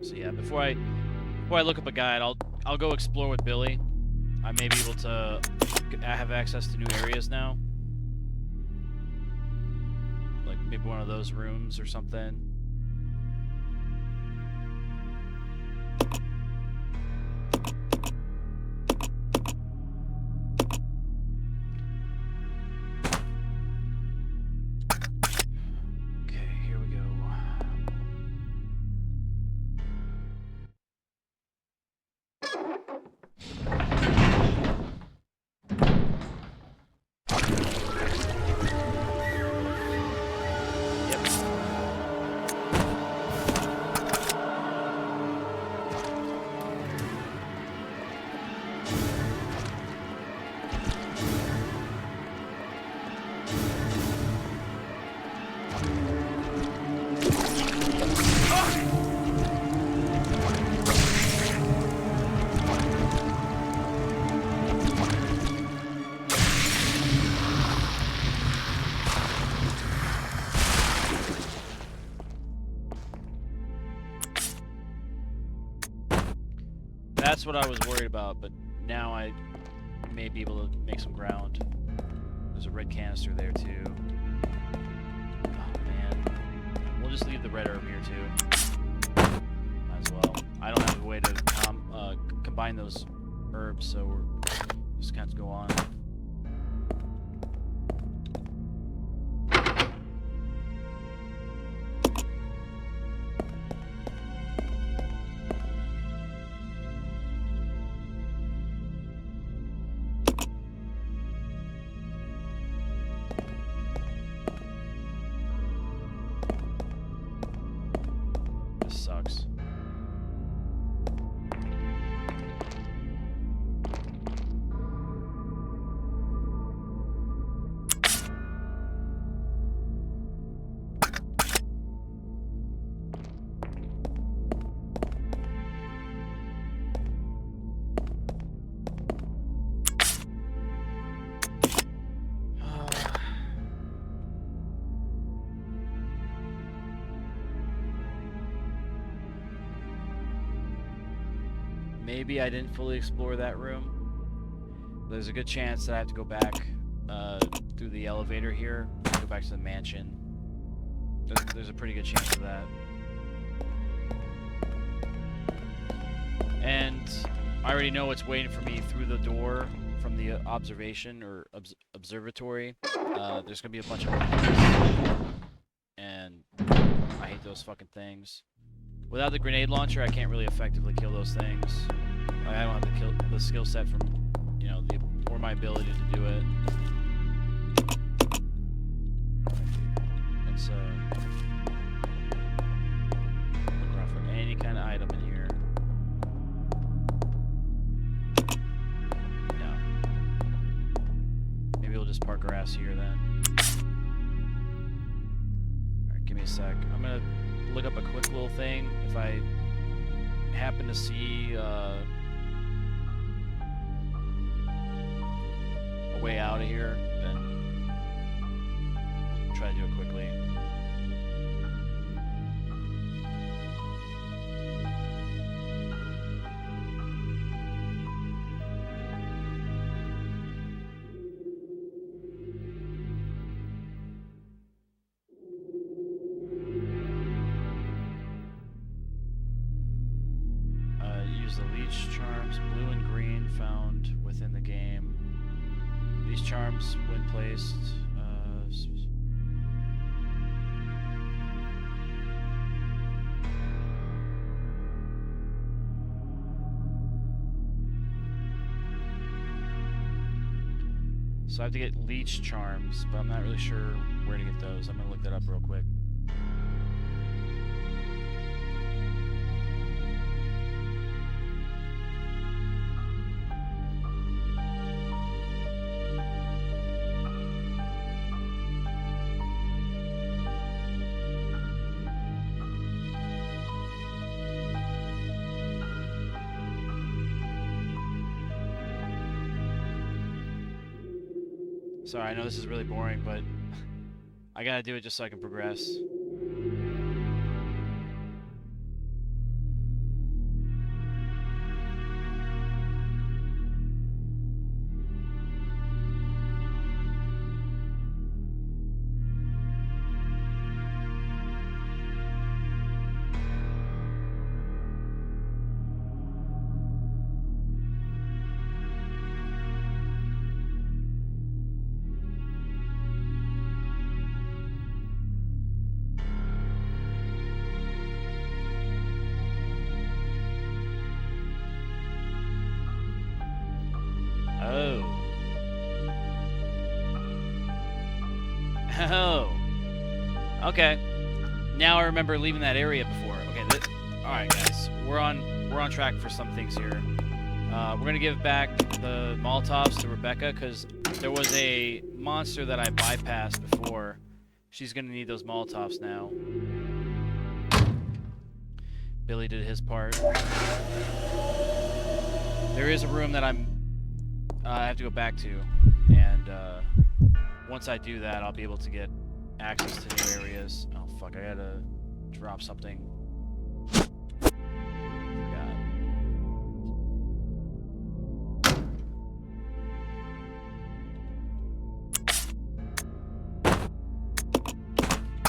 So yeah, before I look up a guide, I'll go explore with Billy. I may be able to have access to new areas now. Maybe one of those rooms or something. That's what I was worried about, but now I may be able to make some ground. There's a red canister there too. Oh man. We'll just leave the red herb here too. Might as well. I don't have a way to combine those herbs, so we're just kind of go on. Sucks. Maybe I didn't fully explore that room. There's a good chance that I have to go back through the elevator here, go back to the mansion. There's a pretty good chance of that. And I already know what's waiting for me through the door from the observation or observatory. There's gonna be a bunch of enemies, and I hate those fucking things. Without the grenade launcher, I can't really effectively kill those things. Like, I don't have the skill set from, you know, or my ability to do it. Let's look around for any kind of item in here. No. Maybe we'll just park our ass here then. Alright, give me a sec. I'm gonna look up a quick little thing. If I happen to see a way out of here, then we'll try to do it quickly. Use the leech charms, blue and green, found within the game. These charms, when placed, so I have to get leech charms, but I'm not really sure where to get those. I'm gonna look that up real quick. Sorry, I know this is really boring, but I gotta do it just so I can progress. Oh. Okay. Now I remember leaving that area before. Okay. All right, guys. We're on track for some things here. We're gonna give back the Molotovs to Rebecca because there was a monster that I bypassed before. She's gonna need those Molotovs now. Billy did his part. There is a room that I have to go back to, and once I do that, I'll be able to get access to new areas. Oh fuck! I gotta drop something. Forgot.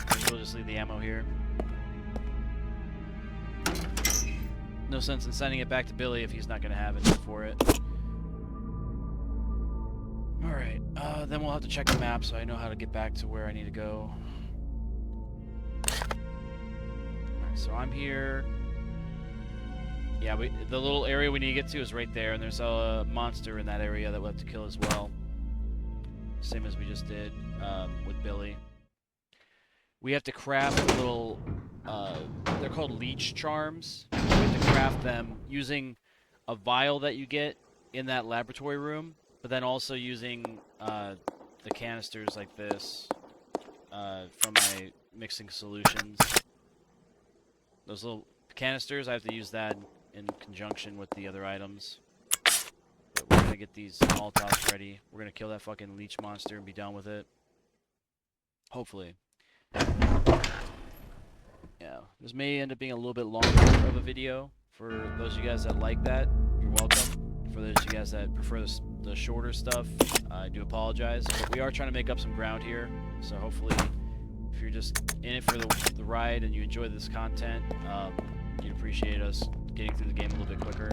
Maybe we'll just leave the ammo here. No sense in sending it back to Billy if he's not gonna have it for it. Alright, then we'll have to check the map so I know how to get back to where I need to go. Alright, so I'm here. Yeah, the little area we need to get to is right there, and there's a monster in that area that we'll have to kill as well. Same as we just did with Billy. We have to craft little, they're called leech charms. We have to craft them using a vial that you get in that laboratory room, but then also using the canisters like this from my mixing solutions. Those little canisters, I have to use that in conjunction with the other items. But we're gonna get these Molotovs ready. We're gonna kill that fucking leech monster and be done with it. Hopefully. Yeah, this may end up being a little bit longer of a video. For those of you guys that like that, you're welcome. For those of you guys that prefer the shorter stuff, I do apologize. But we are trying to make up some ground here, so hopefully, if you're just in it for the ride and you enjoy this content, you'd appreciate us getting through the game a little bit quicker.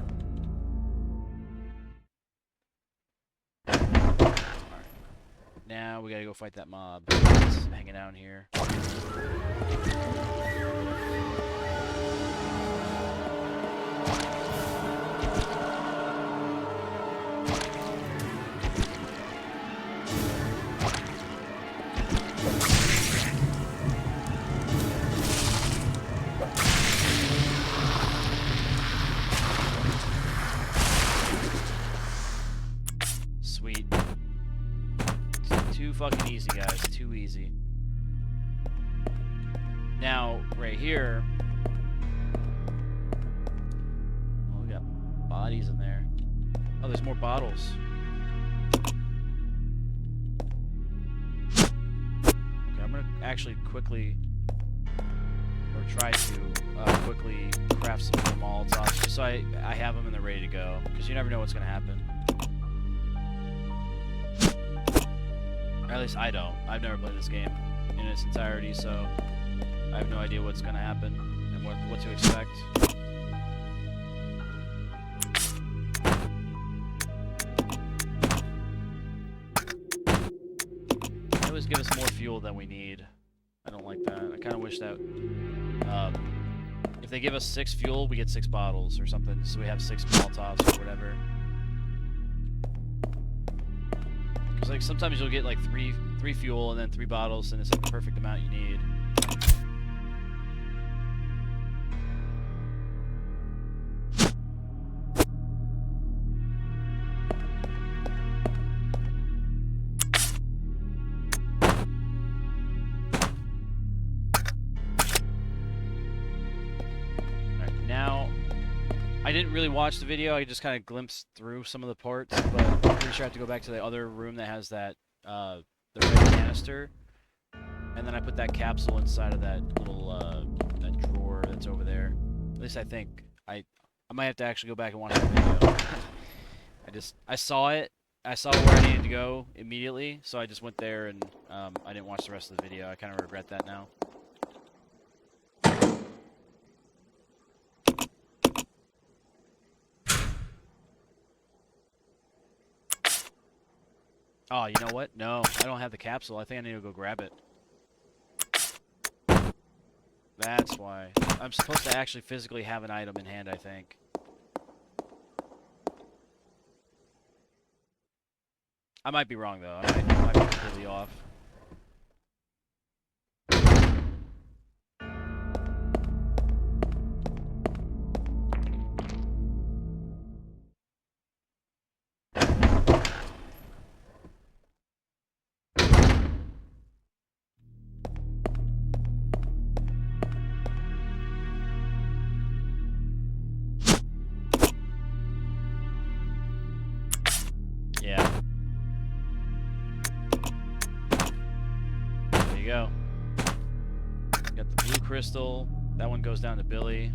Alright. Now we gotta go fight that mob. It's hanging out here. Sweet. It's too fucking easy, guys. Too easy. Now, right here... Oh, we got bodies in there. Oh, there's more bottles. Okay, I'm gonna actually quickly... Or try to quickly craft some more Molotovs, just so I have them and they're ready to go. Because you never know what's gonna happen. Or at least I don't. I've never played this game in its entirety, so I have no idea what's going to happen and what to expect. They always give us more fuel than we need. I don't like that. I kind of wish that if they give us 6 fuel, we get 6 bottles or something, so we have 6 Molotovs or whatever. Because like sometimes you'll get like 3 fuel and then 3 bottles, and it's like the perfect amount you need. Alright, now I didn't really watch the video, I just kind of glimpsed through some of the parts, but I'm pretty sure I have to go back to the other room that has that, the red canister, and then I put that capsule inside of that little, that drawer that's over there. At least I think. I might have to actually go back and watch that video. I saw it, I saw where I needed to go immediately, so I just went there and, I didn't watch the rest of the video. I kind of regret that now. Oh, you know what? No, I don't have the capsule. I think I need to go grab it. That's why. I'm supposed to actually physically have an item in hand, I think. I might be wrong, though. I might be completely off. go. Got the blue crystal. That one goes down to Billy.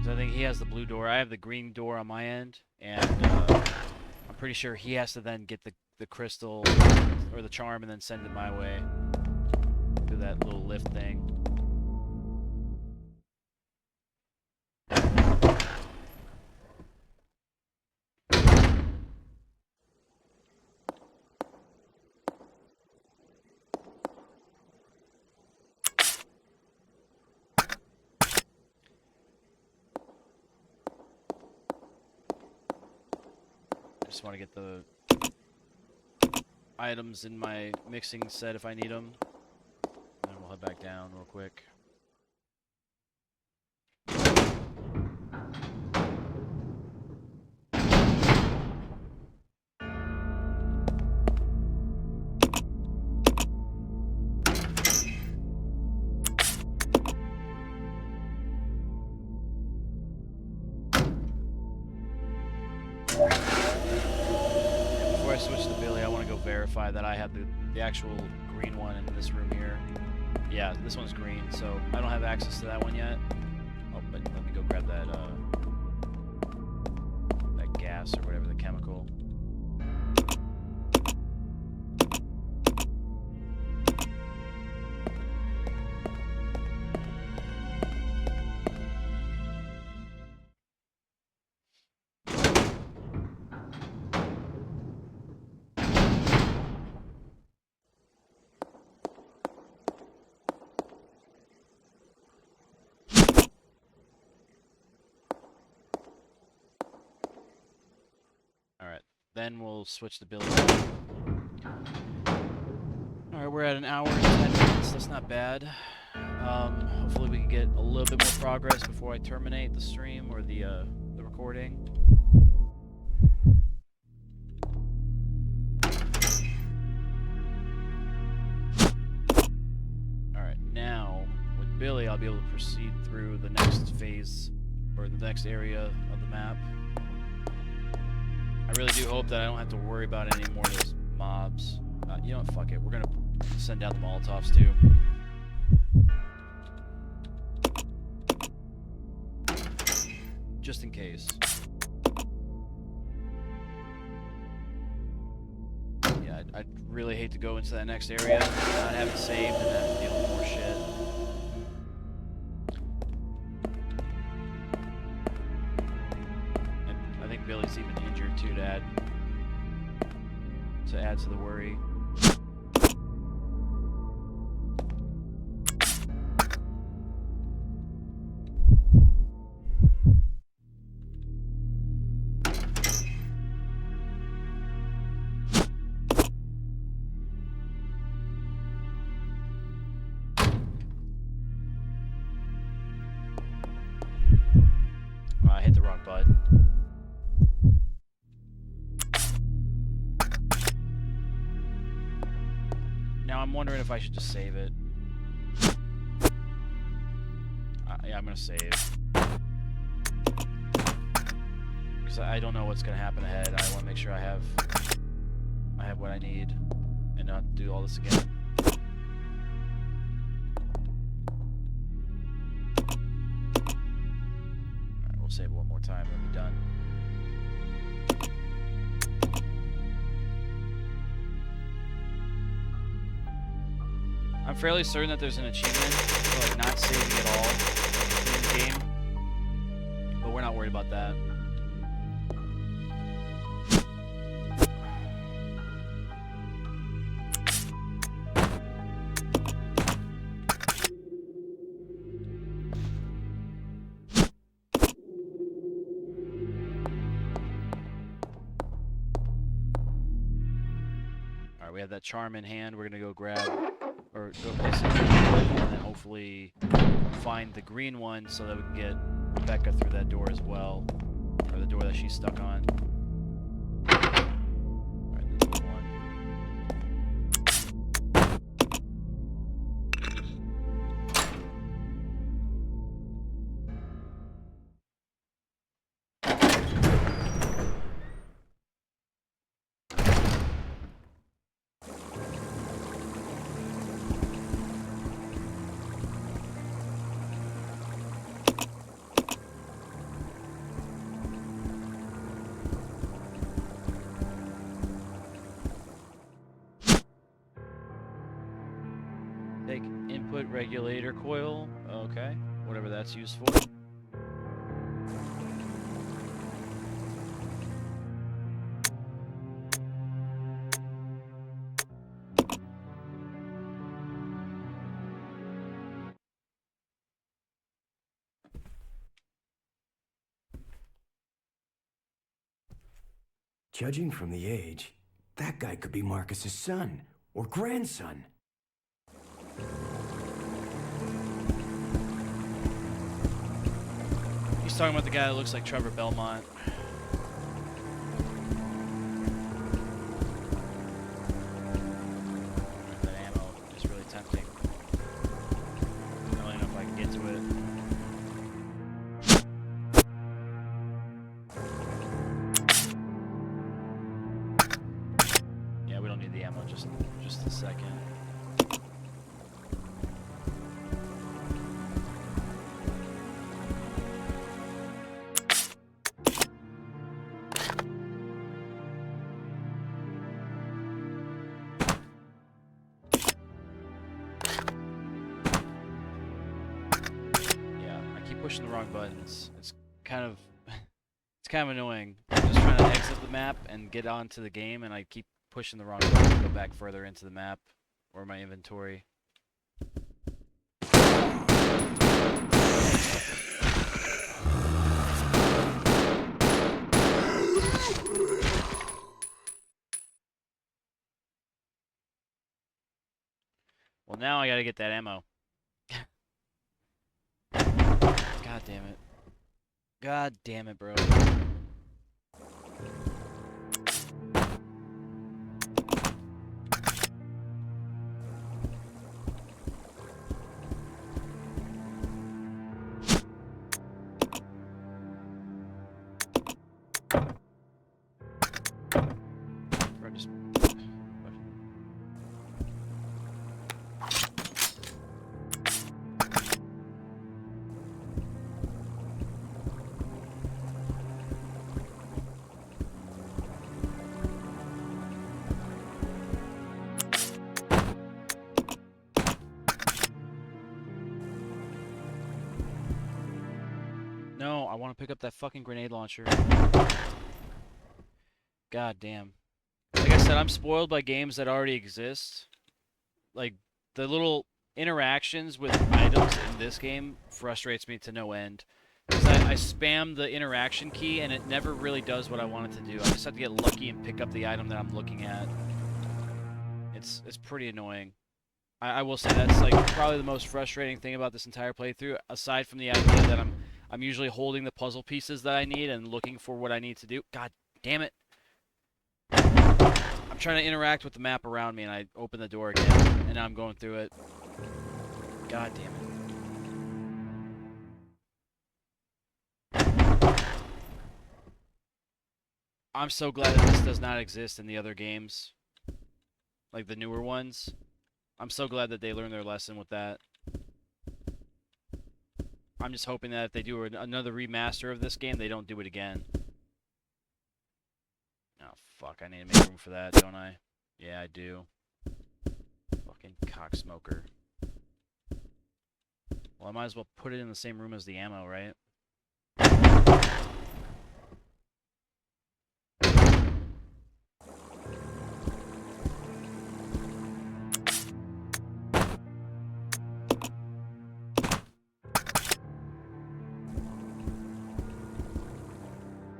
So I think he has the blue door. I have the green door on my end, and I'm pretty sure he has to then get the crystal or the charm and then send it my way through that little lift thing. I just want to get the items in my mixing set if I need them. And then we'll head back down real quick. Before I switch to Billy, I want to go verify that I have the actual green one in this room here. Yeah, this one's green, so I don't have access to that one yet. Oh, but let me go grab that that gas or whatever, the chemical. Alright, then we'll switch to Billy. Alright, we're at an hour and 10 minutes. That's not bad. Hopefully we can get a little bit more progress before I terminate the stream or the recording. Alright, now with Billy I'll be able to proceed through the next phase or the next area of the map. I really do hope that I don't have to worry about any more of those mobs. You know what, fuck it. We're gonna send down the Molotovs too. Just in case. Yeah, I'd really hate to go into that next area, not have it saved, and have to deal with more shit. And I think Billy's even injured too to add to the worry. I hit the wrong button. Now I'm wondering if I should just save it. Yeah, I'm gonna save. Because I don't know what's gonna happen ahead. I want to make sure I have what I need and not do all this again. Alright, we'll save it one more time and we'll be done. I'm fairly certain that there's an achievement for like not saving at all in the game, but we're not worried about that. Alright, we have that charm in hand. We're gonna go grab or go place it and then hopefully find the green one so that we can get Rebecca through that door as well, or the door that she's stuck on. Alright, the blue one. Regulator coil. Okay. Whatever that's used for. Judging from the age, that guy could be Marcus's son or grandson. He's talking about the guy that looks like Trevor Belmont. That ammo is really tempting. I don't really know if I can get to it. Yeah, we don't need the ammo just a second. Pushing the wrong buttons. It's kind of it's kind of annoying. I'm just trying to exit the map and get onto the game, and I keep pushing the wrong button to go back further into the map or my inventory. Well, now I gotta get that ammo. God damn it. God damn it, bro. Bro, just... No, I want to pick up that fucking grenade launcher. God damn. Like I said, I'm spoiled by games that already exist. Like, the little interactions with items in this game frustrates me to no end. Because I spam the interaction key and it never really does what I want it to do. I just have to get lucky and pick up the item that I'm looking at. It's pretty annoying. I will say that's like probably the most frustrating thing about this entire playthrough, aside from the idea that I'm usually holding the puzzle pieces that I need and looking for what I need to do. God damn it. I'm trying to interact with the map around me and I open the door again and now I'm going through it. God damn it. I'm so glad that this does not exist in the other games. Like the newer ones. I'm so glad that they learned their lesson with that. I'm just hoping that if they do another remaster of this game, they don't do it again. Oh, fuck. I need to make room for that, don't I? Yeah, I do. Fucking cocksmoker. Well, I might as well put it in the same room as the ammo, right?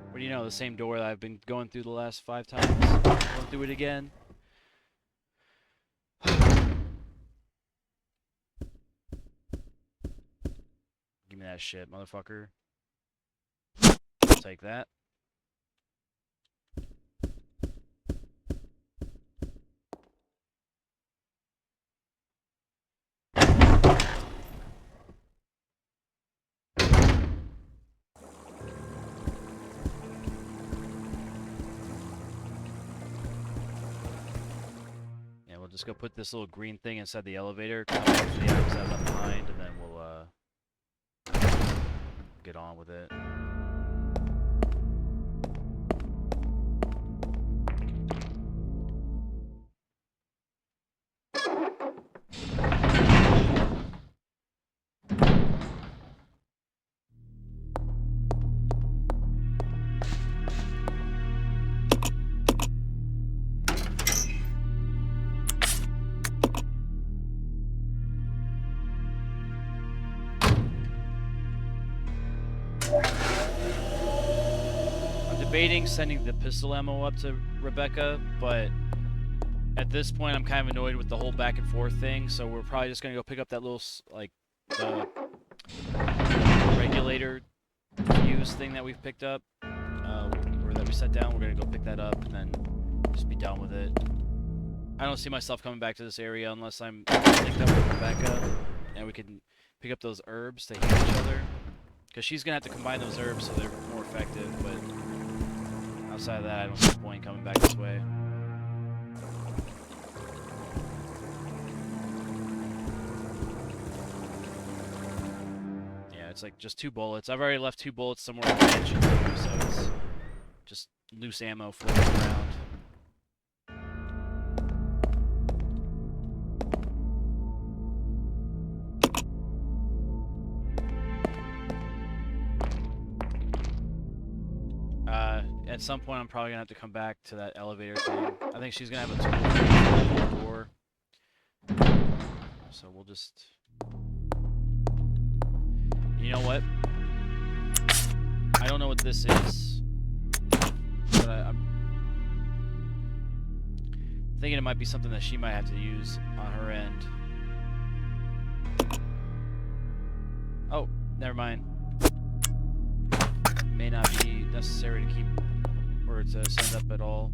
What do you know? The same door that I've been going through the last 5 times. Going through it again. Give me that shit, motherfucker. I'll take that. Yeah, we'll just go put this little green thing inside the elevator, come back to the items I left behind, and then we'll get on with it. I'm debating sending the pistol ammo up to Rebecca, but at this point I'm kind of annoyed with the whole back and forth thing, so we're probably just gonna go pick up that little, like, the regulator fuse thing that we've picked up, or that we set down. We're gonna go pick that up and then just be done with it. I don't see myself coming back to this area unless I'm linked up with Rebecca and we can pick up those herbs to heal each other. Because she's going to have to combine those herbs so they're more effective, but outside of that, I don't see the point in coming back this way. Yeah, it's like just 2 bullets. I've already left 2 bullets somewhere in the mansion too, so it's just loose ammo floating around. At some point, I'm probably gonna have to come back to that elevator thing. I think she's gonna have a tool for the door, so we'll just. You know what? I don't know what this is, but I'm thinking it might be something that she might have to use on her end. Oh, never mind. May not be necessary to keep or to send up at all.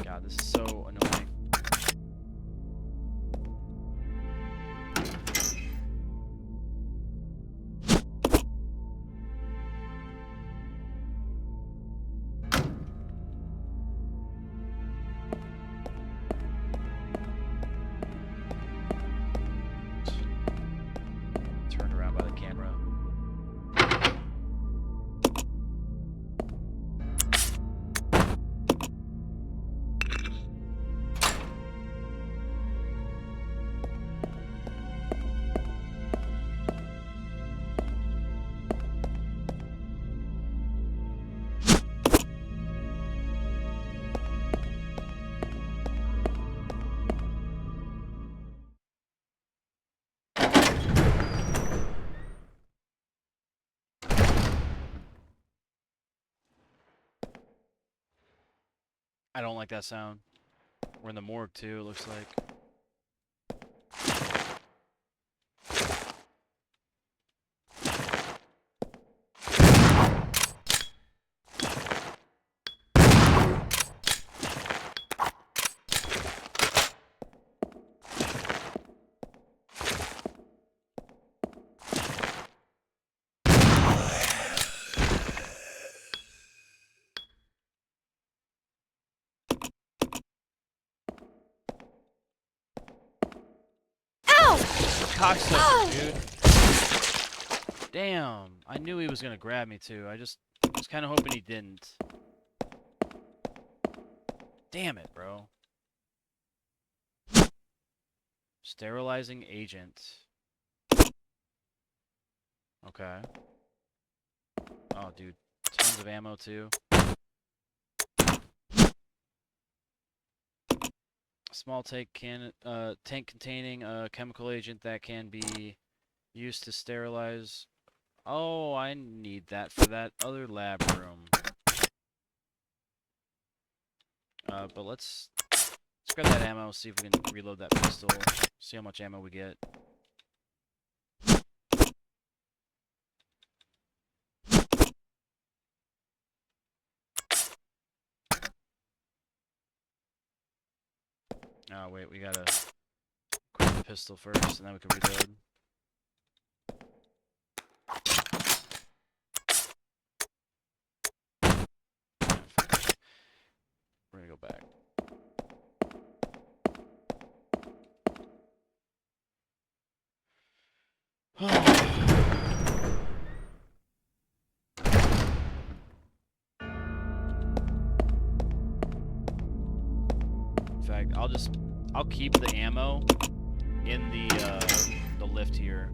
God, this is so annoying. Turned around by the camera. I don't like that sound. We're in the morgue too, it looks like. Cocksucker, dude. Damn, I knew he was gonna grab me too. I just was kind of hoping he didn't. Damn it, bro. Sterilizing agent. Okay. Oh, dude. Tons of ammo too. Small tank containing a chemical agent that can be used to sterilize. Oh, I need that for that other lab room. But let's grab that ammo, see if we can reload that pistol, see how much ammo we get. Oh, wait, we gotta equip the pistol first, and then we can reload. We're gonna go back. In fact, I'll keep the ammo in the lift here.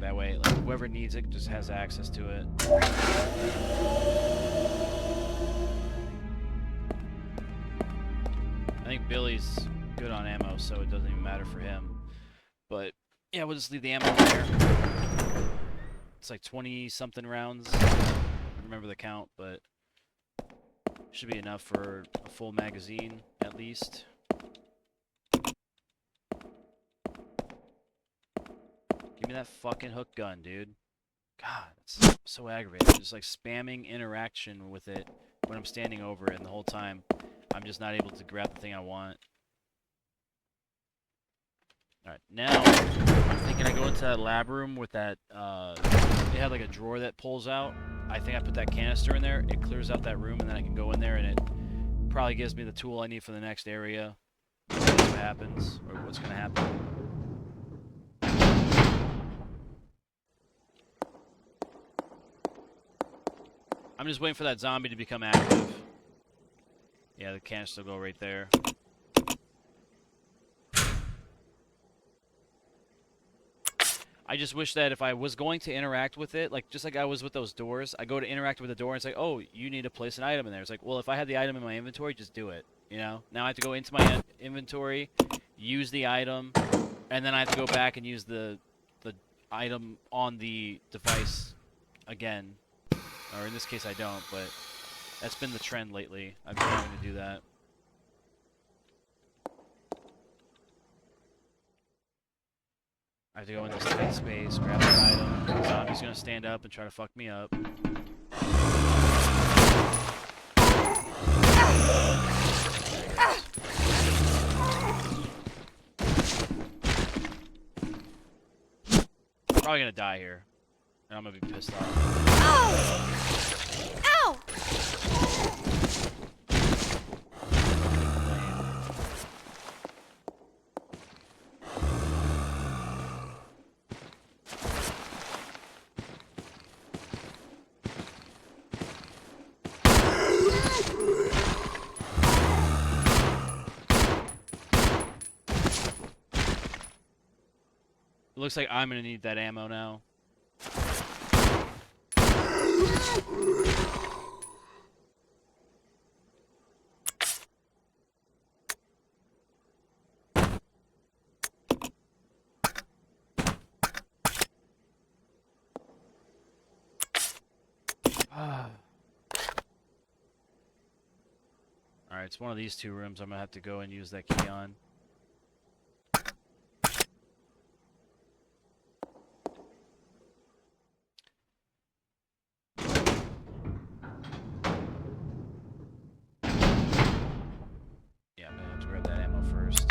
That way, like, whoever needs it just has access to it. I think Billy's good on ammo, so it doesn't even matter for him. But yeah, we'll just leave the ammo there. It's like 20-something rounds. I don't remember the count, but should be enough for a full magazine, at least. Give me that fucking hook gun, dude. God, it's so aggravating. I'm just like spamming interaction with it when I'm standing over it, and the whole time I'm just not able to grab the thing I want. Alright, now I'm thinking I go into that lab room with that, they have like a drawer that pulls out. I think I put that canister in there, it clears out that room, and then I can go in there, and it probably gives me the tool I need for the next area. That's what happens, or what's gonna happen. I'm just waiting for that zombie to become active. Yeah, the canister will go right there. I just wish that if I was going to interact with it, like just like I was with those doors, I go to interact with the door and it's like, oh, you need to place an item in there. It's like, well, if I had the item in my inventory, just do it. You know? Now I have to go into my inventory, use the item, and then I have to go back and use the item on the device again. Or in this case, I don't, but that's been the trend lately. I've been having to do that. I have to go in this tight space, grab that item. The zombie's gonna stand up and try to fuck me up. Probably gonna die here. And I'm gonna be pissed off. Ow! Ow! It looks like I'm gonna need that ammo now. Alright, it's one of these two rooms I'm gonna have to go and use that key on. Yeah, I'm gonna have to grab that ammo first.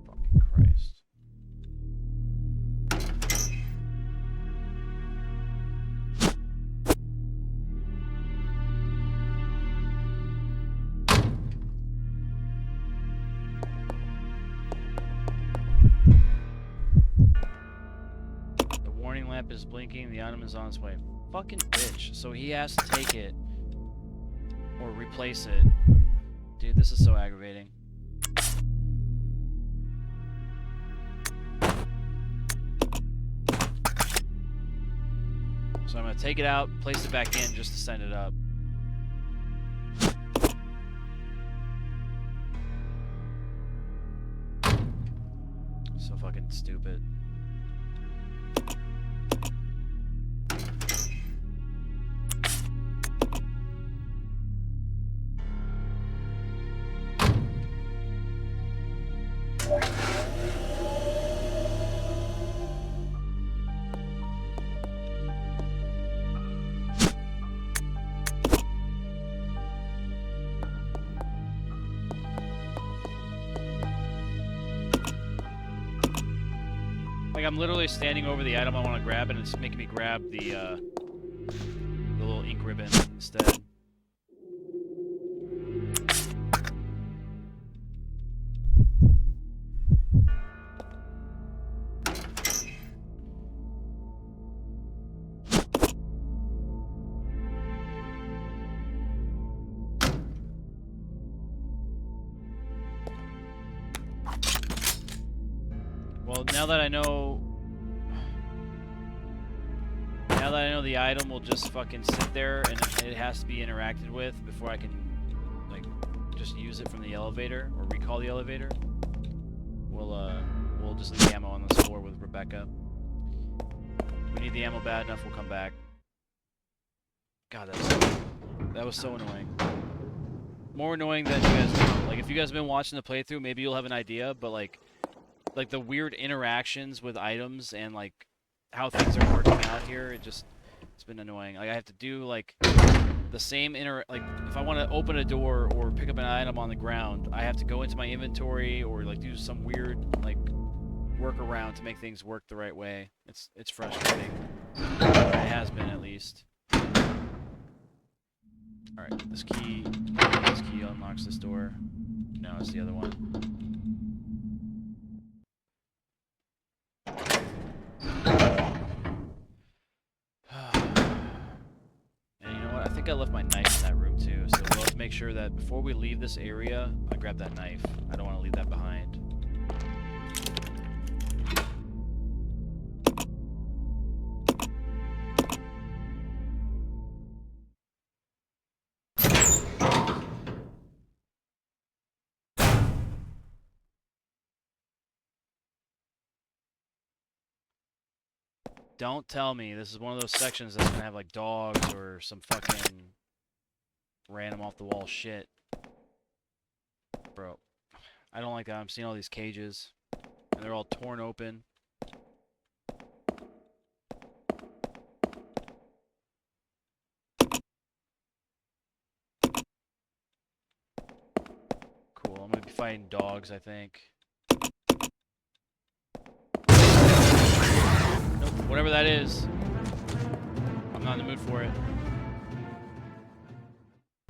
Fucking Christ. The warning lamp is blinking, the item is on its way. Fucking bitch. So he has to take it or replace it. Dude, this is so aggravating. So I'm gonna take it out, place it back in just to send it up. So fucking stupid. Like, I'm literally standing over the item I want to grab, and it's making me grab the little ink ribbon instead. Well, now that I know the item will just fucking sit there and it has to be interacted with before I can, like, just use it from the elevator or recall the elevator. We'll just leave the ammo on this floor with Rebecca. If we need the ammo bad enough, we'll come back. God, that was so annoying. More annoying than you guys know. Like, if you guys have been watching the playthrough, maybe you'll have an idea, but like the weird interactions with items and like how things are working out here, it's been annoying. Like I have to do like the same like if I want to open a door or pick up an item on the ground, I have to go into my inventory or like do some weird like workaround to make things work the right way. It's frustrating. It has been at least. All right, this key unlocks this door. No, it's the other one. And you know what? I think I left my knife in that room too, so we'll have to make sure that before we leave this area, I grab that knife. I don't want to leave that behind. Don't tell me this is one of those sections that's gonna have like dogs or some fucking random off the wall shit. Bro, I don't like that. I'm seeing all these cages and they're all torn open. Cool, I'm gonna be fighting dogs, I think. Nope, whatever that is. I'm not in the mood for it.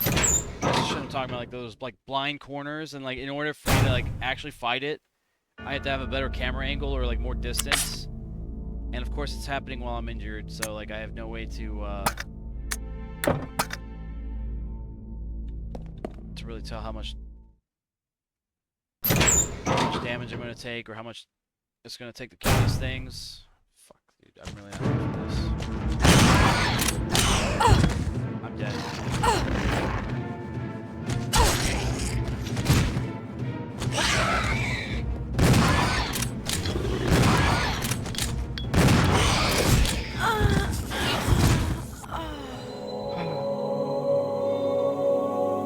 That's the shit I'm talking about, like those like blind corners, and like in order for me to like actually fight it, I have to have a better camera angle or like more distance. And of course it's happening while I'm injured, so like I have no way to really tell how much damage I'm gonna take or how much it's gonna take to kill these things. Fuck, dude, I'm really not good for this. I'm dead.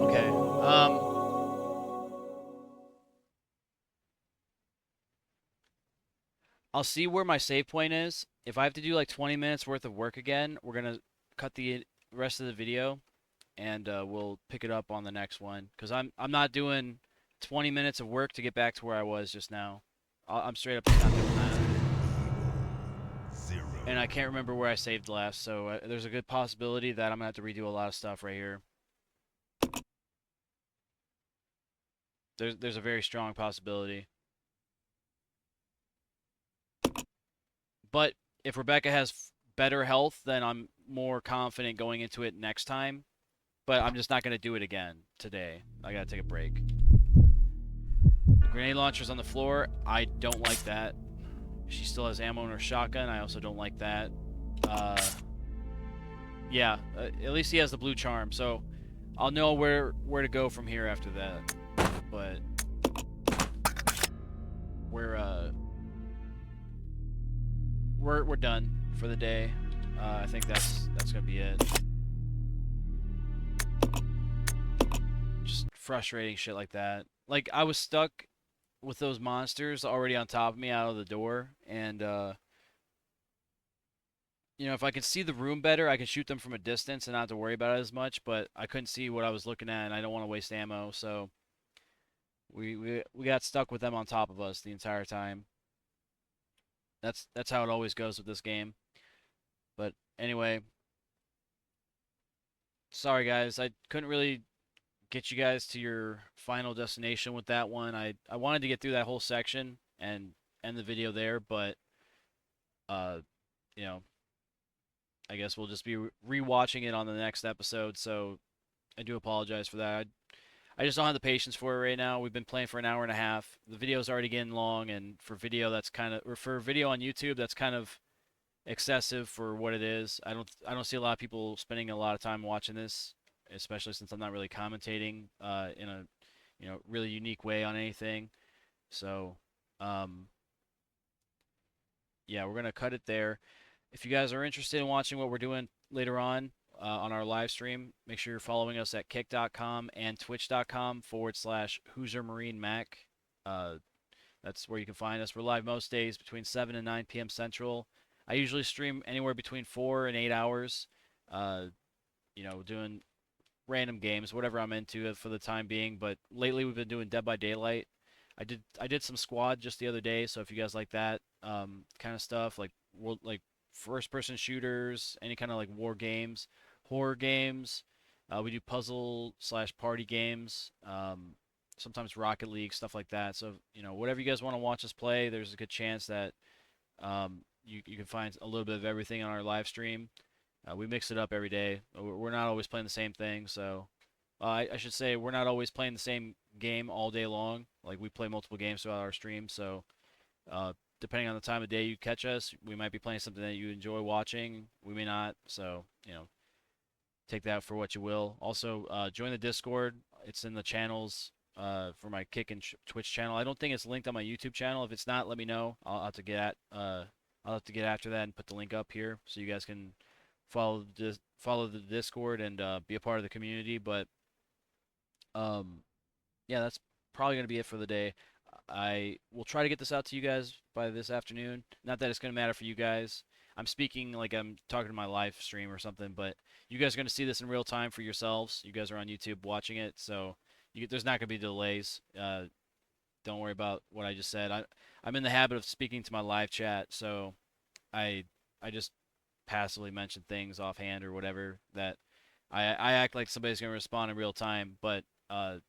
Okay, I'll see where my save point is. If I have to do like 20 minutes worth of work again, we're gonna cut the rest of the video and we'll pick it up on the next one. Cause I'm not doing 20 minutes of work to get back to where I was just now. I'm straight up not doing that. And I can't remember where I saved last, so there's a good possibility that I'm gonna have to redo a lot of stuff right here. There's a very strong possibility. But if Rebecca has better health, then I'm more confident going into it next time. But I'm just not going to do it again today. I got to take a break. The grenade launcher's on the floor. I don't like that. She still has ammo in her shotgun. I also don't like that. Yeah, at least he has the blue charm, so I'll know where to go from here after that. But we're done for the day. I think that's gonna be it. Just frustrating shit like that. Like I was stuck with those monsters already on top of me out of the door, and you know, if I can see the room better, I can shoot them from a distance and not have to worry about it as much. But I couldn't see what I was looking at, and I don't want to waste ammo, so we got stuck with them on top of us the entire time. That's how it always goes with this game. But anyway, sorry guys, I couldn't really get you guys to your final destination with that one. I wanted to get through that whole section and end the video there, but uh, you know, I guess we'll just be rewatching it on the next episode. So I do apologize for that. I just don't have the patience for it right now. We've been playing for an hour and a half. The video's already getting long, and for video, that's kind of, or for video on YouTube, that's kind of excessive for what it is. I don't see a lot of people spending a lot of time watching this, especially since I'm not really commentating in a really unique way on anything. So, um, yeah, we're gonna cut it there. If you guys are interested in watching what we're doing later on our live stream, make sure you're following us at kick.com and twitch.com/ HoosierMarineMAK. Uh, that's where you can find us. We're live most days between 7 and 9 p.m. Central. I usually stream anywhere between 4 and 8 hours, uh, doing random games, whatever I'm into for the time being. But lately we've been doing Dead by Daylight. I did some squad just the other day, so if you guys like that kind of stuff, like first person shooters, any kind of like war games, horror games, we do puzzle/party games, sometimes Rocket League, stuff like that. So whatever you guys want to watch us play, there's a good chance that you can find a little bit of everything on our live stream. We mix it up every day. We're not always playing the same thing, so I should say we're not always playing the same game all day long. Like we play multiple games throughout our stream, so depending on the time of day you catch us, we might be playing something that you enjoy watching. We may not, so take that for what you will. Also, join the Discord. It's in the channels for my Kick and Twitch channel. I don't think it's linked on my YouTube channel. If it's not, let me know. I'll have to get after that and put the link up here so you guys can follow the Discord and be a part of the community. But um, yeah, that's probably gonna be it for the day. I will try to get this out to you guys by this afternoon. Not that it's gonna matter for you guys. I'm speaking like I'm talking to my live stream or something, but you guys are gonna see this in real time for yourselves. You guys are on YouTube watching it, so there's not gonna be delays. Don't worry about what I just said. I'm in the habit of speaking to my live chat, so I I just passively mention things offhand or whatever that I act like somebody's gonna respond in real time. But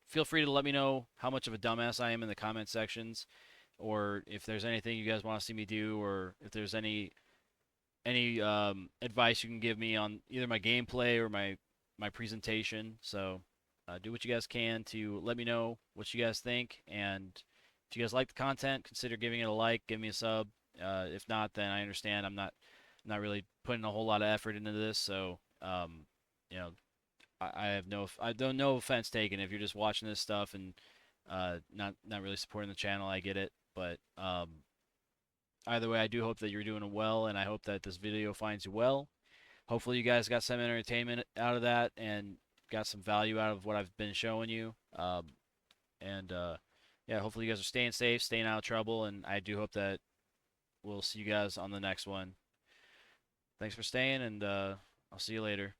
feel free to let me know how much of a dumbass I am in the comment sections, or if there's anything you guys want to see me do, or if there's any advice you can give me on either my gameplay or my presentation. So do what you guys can to let me know what you guys think, and if you guys like the content, consider giving it a like, give me a sub. If not, then I understand. I'm not really putting a whole lot of effort into this, so you know, I have I don't no offense taken if you're just watching this stuff and not really supporting the channel. I get it, but either way, I do hope that you're doing well, and I hope that this video finds you well. Hopefully, you guys got some entertainment out of that and got some value out of what I've been showing you. And yeah, hopefully you guys are staying safe, staying out of trouble, and I do hope that we'll see you guys on the next one. Thanks for staying, and I'll see you later.